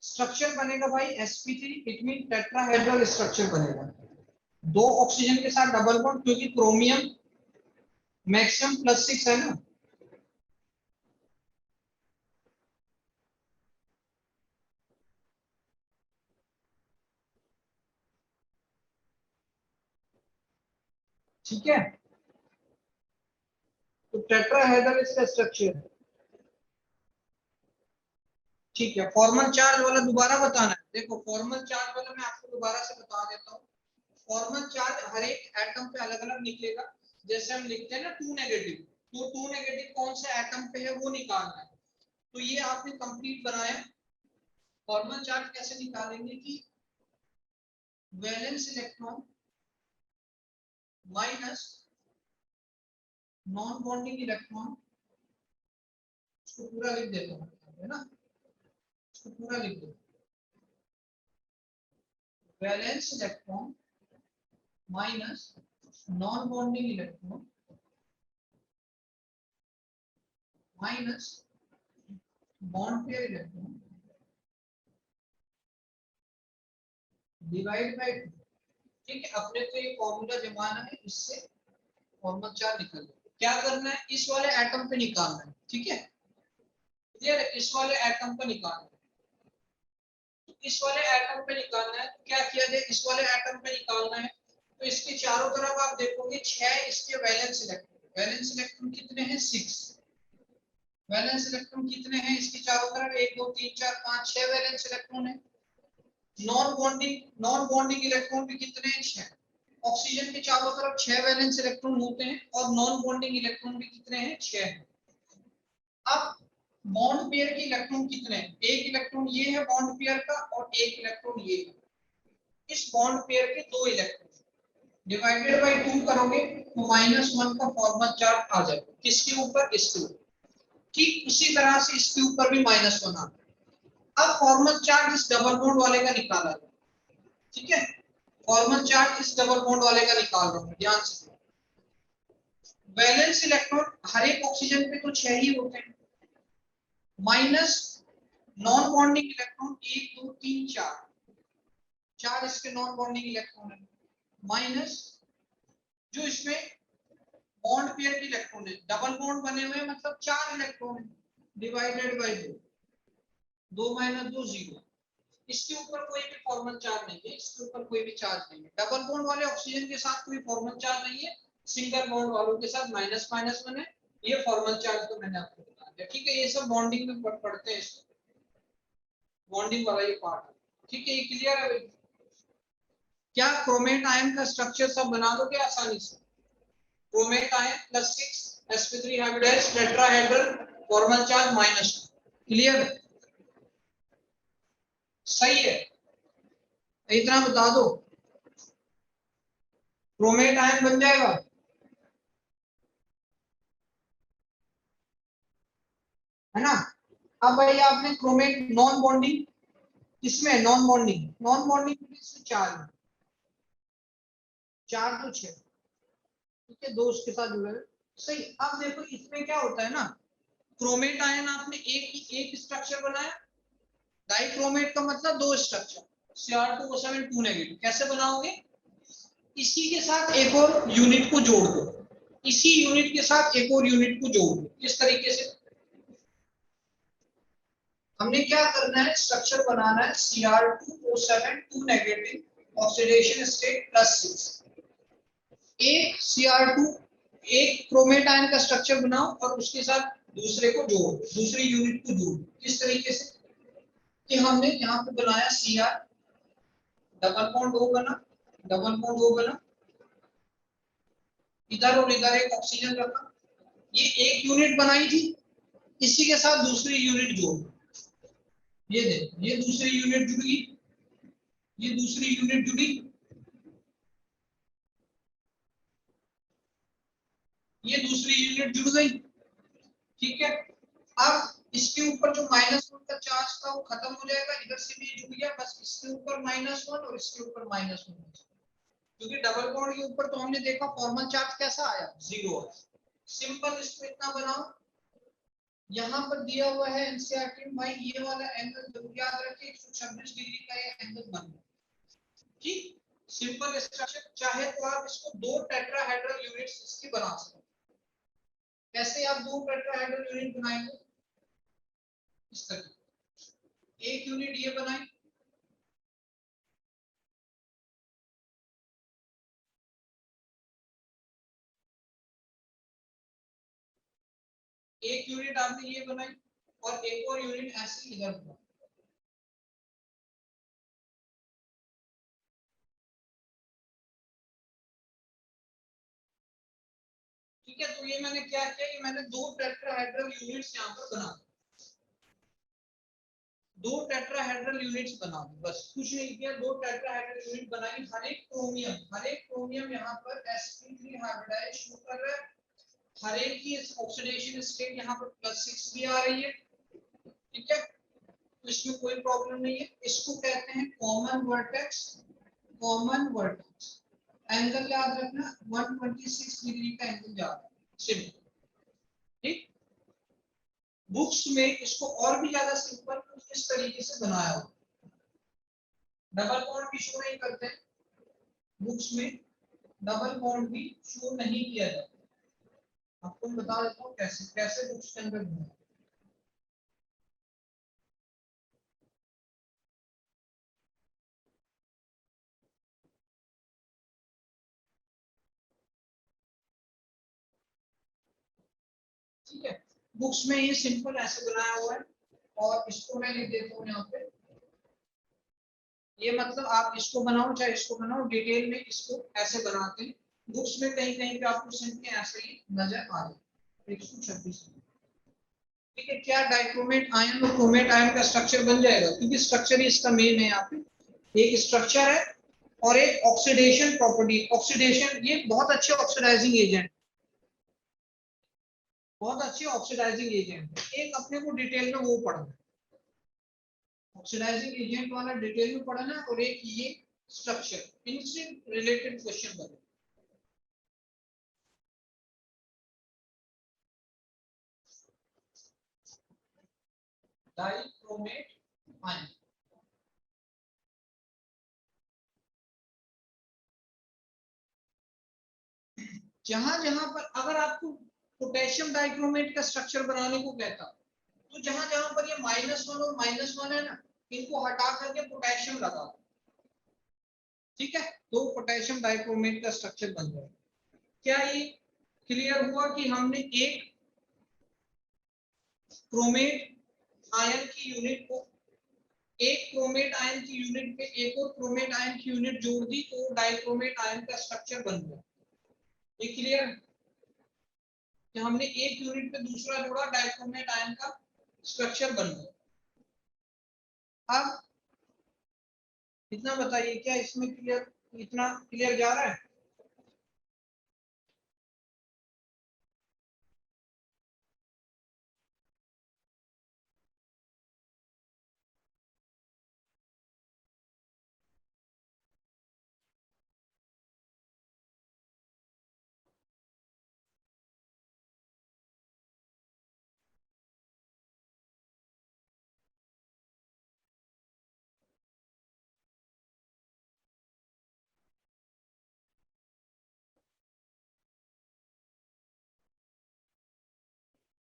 स्ट्रक्चर बनेगा भाई sp3, it mean tetrahedral structure बनेगा। 2 ऑक्सीजन के साथ डबल बॉन्ड, क्योंकि क्रोमियम मैक्सिमम +6 है ना। ठीक है, तो टेट्राहेड्रल इसका स्ट्रक्चर है। ठीक है, फॉर्मल चार्ज वाला दोबारा बताना है। देखो फॉर्मल चार्ज वाला मैं आपको दोबारा से बता देता हूँ। फॉर्मल चार्ज हर एक एटम पे अलग अलग निकलेगा। जैसे हम लिखते हैं ना 2 नेगेटिव, तो 2 नेगेटिव कौन से एटम पे है वो निकालना है। तो ये आपने कंप्लीट बनाया। फॉर्मल चार्ज कैसे निकालेंगे कि valence electron minus non bonding electron, इसको पूरा लिख देता हूँ, है ना, इसको पूरा लिख दो। Valence electron minus non bonding electron minus bond pair electron divide by 2। ठीक है, अपने को ये फॉर्मूला जमाना है, इससे फॉर्मल चार्ज निकल जाए। क्या करना है, इस वाले एटम पे निकालना है। ठीक है, क्लियर है, इस वाले एटम पे निकालना है। तो इस वाले एटम पे निकालना है, तो क्या किया जाए, इस वाले एटम पे निकालना है। तो इसके चारों तरफ आप देखोगे 6 इसके वैलेंस इलेक्ट्रॉन। वैलेंस इलेक्ट्रॉन कितने हैं, 6। वैलेंस इलेक्ट्रॉन कितने हैं इसके चारों तरफ, 1 2 3 4 5 6 वैलेंस इलेक्ट्रॉन है। नॉन बॉन्डिंग इलेक्ट्रॉन भी कितने हैं, 6। ऑक्सीजन के चारों तरफ 6 वैलेंस इलेक्ट्रॉन होते हैं और नॉन बॉन्डिंग इलेक्ट्रॉन भी कितने हैं, 6 हैं। अब बॉन्ड पेयर के इलेक्ट्रॉन कितने हैं, एक इलेक्ट्रॉन ये है बॉन्ड पेयर का और एक इलेक्ट्रॉन ये है। इस बॉन्ड पेयर के 2 इलेक्ट्रॉन डिवाइडेड बाय 2 करोगे तो -1 का फॉर्मल चार्ज आ जाएगा। किसके ऊपर, इसके ऊपर। ठीक उसी तरह से इसके ऊपर भी -1 आता है। अब फॉर्मल चार्ज इस डबल बॉन्ड वाले का निकाला जाए। ठीक है, फॉर्मल चार्ज इस डबल बॉन्ड वाले का निकाल रहा हूं, ध्यान से। वैलेंस इलेक्ट्रॉन हर एक ऑक्सीजन पे तो 6 ही होते हैं, माइनस नॉन बॉन्डिंग इलेक्ट्रॉन 1 2 3 4, 4 इसके नॉन बॉन्डिंग इलेक्ट्रॉन है, माइनस जो इसमें बॉन्ड पेयर के इलेक्ट्रॉन है, डबल बॉन्ड बने हुए हैं मतलब 4 इलेक्ट्रॉन है, डिवाइडेड बाय 2, 2 - 2 0। इसके ऊपर कोई भी फॉर्मल चार्ज नहीं है, इसके ऊपर कोई भी चार्ज नहीं है। डबल बॉन्ड वाले ऑक्सीजन के साथ कोई फॉर्मल चार्ज नहीं है, सिंगल बॉन्ड वालों के साथ -1 है। ये फॉर्मल चार्ज तो मैंने आपको बता दिया। ठीक है, ये सब बॉन्डिंग में पढ़ते हैं, इसको बॉन्डिंग वाला ये पार्ट है। ठीक है, ये क्लियर है। क्या क्रोमेट आयन का स्ट्रक्चर सब बना दोगे आसानी से। Chromate ion +6 sp3 hybridised tetrahedral, formal charge -2। Clear है, सही है, इतना बता दो, क्रोमेट आयन बन जाएगा। है ना। अब भाई आपने क्रोमेट नॉन बॉन्डिंग, इसमें नॉन बॉन्डिंग इसमें 4 है, 4 तो 6। ठीक है, 2 उसके साथ जुड़े हुए। सही। अब देखो इसमें क्या होता है ना, क्रोमेट आयन आपने एक स्ट्रक्चर बनाया, डाइक्रोमेट का मतलब 2 स्ट्रक्चर, Cr2O7 2 नेगेटिव। कैसे बनाओगे, इसी के साथ एक और यूनिट को जोड़ दो, इसी यूनिट के साथ एक और यूनिट को जोड़ दो। इस तरीके से हमने क्या करना है, स्ट्रक्चर बनाना है Cr2O7 2 नेगेटिव, ऑक्सीडेशन स्टेट +6। एक Cr2, एक क्रोमेट आयन का स्ट्रक्चर बनाओ और उसके साथ दूसरे को जोड़ो, दूसरी यूनिट को जोड़ो। किस तरीके से कि हमने यहाँ पे बनाया Cr, डबल बॉन्ड O बना, डबल बॉन्ड O बना, इधर और इधर एक ऑक्सीजन रखा, ये एक यूनिट बनाई थी, इसी के साथ दूसरी यूनिट जोड़, ये देखो ये दूसरी यूनिट जुड़ गई, ये दूसरी यूनिट जुड़ी, ये दूसरी यूनिट जुड़ गई। ठीक है, अब इसके ऊपर जो -1 का चार्ज था वो खत्म हो जाएगा, इधर से भी जुड़ गया, बस इसके ऊपर -1 और इसके ऊपर -1, क्योंकि डबल बॉन्ड के ऊपर तो हमने देखा फॉर्मल चार्ज कैसा आया, 0। सिंपल, इसको इतना बनाओ, यहाँ पर दिया हुआ है एनसीईआरटी में भाई, ये वाला एंगल जरूर याद रखिए, 126 डिग्री का ये एंगल बन गया। ठीक, सिंपल स्ट्रक्चर। चाहे तो आप इसको 2 टेट्राहेड्रल यूनिट्स इसकी बना सकते हैं। कैसे आप 2 टेट्राहेड्रल यूनिट बनाएंगे, इस तरह एक यूनिट ये बनाए, एक यूनिट आपने ये बनाई और एक और यूनिट ऐसे इधर बनाई। ठीक है, तो ये मैंने क्या किया कि मैंने दो टेट्राहेड्रल यूनिट्स यहाँ पर बना दी, दो टेट्राहेड्रल यूनिट्स बना दी, बस कुछ नहीं किया, दो टेट्राहेड्रल यूनिट बनाई। हर एक क्रोमियम यहाँ पर sp3 हाइब्रिडाइज शो कर रहा है, हर एक की ऑक्सीडेशन स्टेट यहाँ पर +6 भी आ रही है। ठीक है, तो इसमें कोई प्रॉब्लम नहीं है। इसको कहते हैं common vertex, common vertex. Angle याद रखना 126 डिग्री का एंगल जा रहा है, सिंपल। ठीक, बुक्स में इसको और भी ज्यादा सिंपल कुछ इस तरीके से बनाया हुआ, डबल बॉन्ड भी शो नहीं करते हैं बुक्स में, डबल बॉन्ड भी शो नहीं किया जाता। आपको मैं बता देता हूँ कैसे कैसे बुक्स के अंदर बनाया। ठीक है, बुक्स में ये सिंपल ऐसे बनाया हुआ है, और इसको मैं लिख देता हूँ यहाँ पे। ये मतलब आप इसको बनाओ चाहे इसको बनाओ, डिटेल में इसको ऐसे बनाते हैं। बुक्स में कहीं कहीं पे आपको सिंपली ऐसे ही नजर आ जाए 126। ठीक है, क्या डाइक्रोमेट आयन और क्रोमेट आयन का स्ट्रक्चर बन जाएगा, क्योंकि स्ट्रक्चर ही इसका मेन है। यहाँ पे एक स्ट्रक्चर है और एक ऑक्सीडेशन प्रॉपर्टी। ऑक्सीडेशन ये बहुत अच्छे ऑक्सीडाइजिंग एजेंट, बहुत अच्छे ऑक्सीडाइजिंग एजेंट है। एक अपने को डिटेल में वो पढ़ना है, ऑक्सीडाइजिंग एजेंट वाला डिटेल में पढ़ना है, और एक ये स्ट्रक्चर, इनसे रिलेटेड क्वेश्चन बने। डाइक्रोमेट आयन, जहां जहां पर अगर आपको पोटेशियम डाइक्रोमेट का स्ट्रक्चर बनाने को कहता, तो जहां जहां पर ये -1 और -1 है ना, इनको हटा करके पोटेशियम लगा दो। ठीक है, तो पोटेशियम डाइक्रोमेट का स्ट्रक्चर बन जाएगा। क्या ये क्लियर हुआ कि हमने एक क्रोमेट आयन की यूनिट को, एक क्रोमेट आयन की यूनिट पे एक और क्रोमेट आयन की यूनिट जोड़ दी, तो डाइक्रोमेट आयन का स्ट्रक्चर बन गया। ये क्लियर है कि हमने एक यूनिट पे दूसरा जोड़ा, डाइक्रोमेट आयन का स्ट्रक्चर बन गया। अब इतना बताइए, क्या इसमें क्लियर, इतना क्लियर जा रहा है?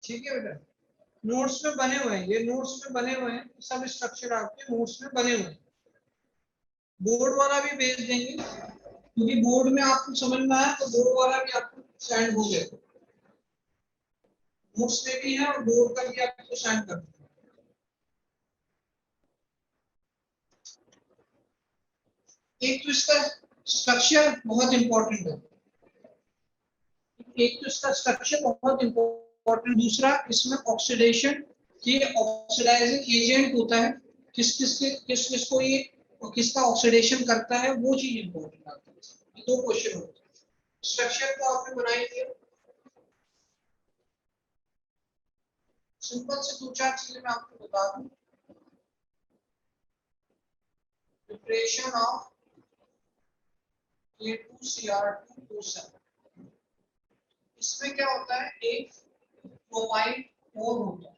ठीक है बेटा, नोट्स में बने हुए हैं, ये नोट्स में बने हुए हैं, सब स्ट्रक्चर आपके नोट्स में बने हुए हैं। बोर्ड वाला भी भेज देंगे, क्योंकि बोर्ड में आपको समझ में आया तो बोर्ड वाला भी आपको सेंड हो गया, नोट्स में भी है और बोर्ड का भी आपको सेंड कर देंगे। एक तो इसका स्ट्रक्चर बहुत इंपॉर्टेंट है, एक तो इसका स्ट्रक्चर बहुत इंपॉर्टेंट, दूसरा इसमें ऑक्सीडेशन, ये ऑक्सीडाइजिंग एजेंट होता है, किस किस को ये किसका ऑक्सीडेशन करता है, वो चीज इंपॉर्टेंट आती है। दो क्वेश्चन होते हैं, स्ट्रक्चर को आपने बनाई दिया, सिंपल से दो चार चीजें मैं आपको बता दूं। प्रिपरेशन ऑफ A2Cr2O7, इसमें क्या होता है, एक क्लोमाइड कोर होता है,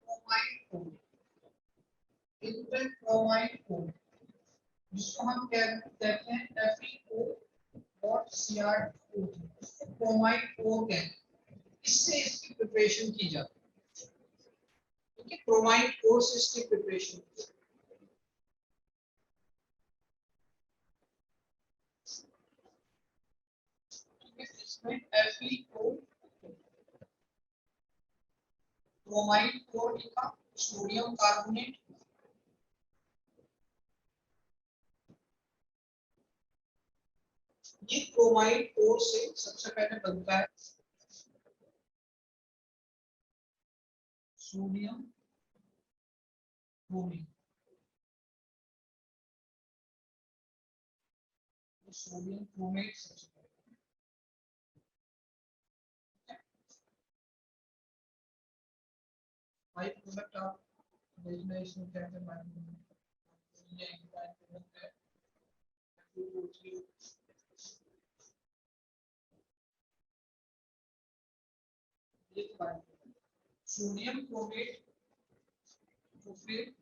क्लोमाइड कोर, क्लोमाइड कोर, जिसको हम कहते हैं FeO.Cr2, क्लोमाइड कोर कहते हैं। इससे इसकी प्रिपरेशन की जाती है। ठीक है, क्रोमाइड कोर से इसकी प्रिपरेशन की जाती है। इसमें FeO, क्रोमाइड कोर लिखा, सोडियम कार्बोनेट, ये क्रोमाइड ओर से सबसे पहले बनता है। सोडियम क्रोमेट, सोडियम क्रोमेट सबसे पहले बाई प्रोडक्ट आप देखना इसमें क्या क्या सोडियम क्रोमेट, तो फिर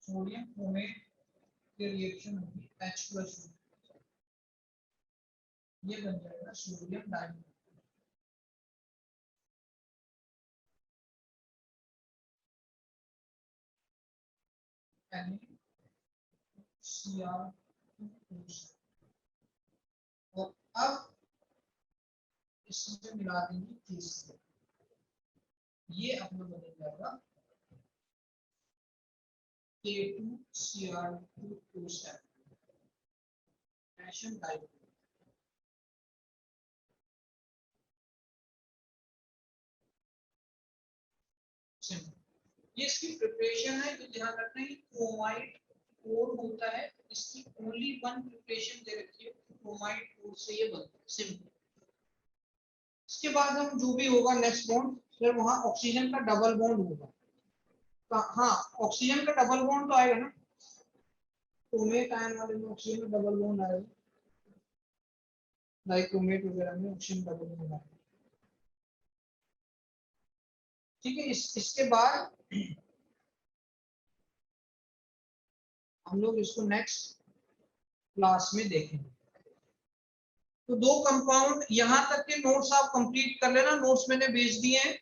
सोडियम क्रोमेट की रिएक्शन होगी H+, ये बन जाएगा सोडियम डाइऑक्साइड। और अब इसमें मिला देंगे तीसरा, ये अपना बदल जाएगा K2Cr2O7 कैल्शियम डाइऑक्साइड। ये इसकी प्रिपरेशन है, तो ध्यान रखना है क्रोमाइड कोर होता है, इसकी ओनली वन प्रिपरेशन दे रखी है, क्रोमाइड कोर से ये बनता है, सिंपल। इसके बाद हम जो भी होगा नेक्स्ट बॉन्ड, फिर वहां ऑक्सीजन का डबल बॉन्ड होगा। तो हाँ, ऑक्सीजन का डबल बॉन्ड तो आएगा ना, क्रोमेट आयन वाले में ऑक्सीजन का डबल बॉन्ड आएगा, डाइक्रोमेट वगैरह में ऑक्सीजन डबल बॉन्ड आएगा। ठीक है, इसके बाद हम लोग इसको नेक्स्ट क्लास में देखेंगे। तो दो कंपाउंड, यहाँ तक के नोट्स आप कंप्लीट कर लेना, नोट्स मैंने भेज दिए हैं।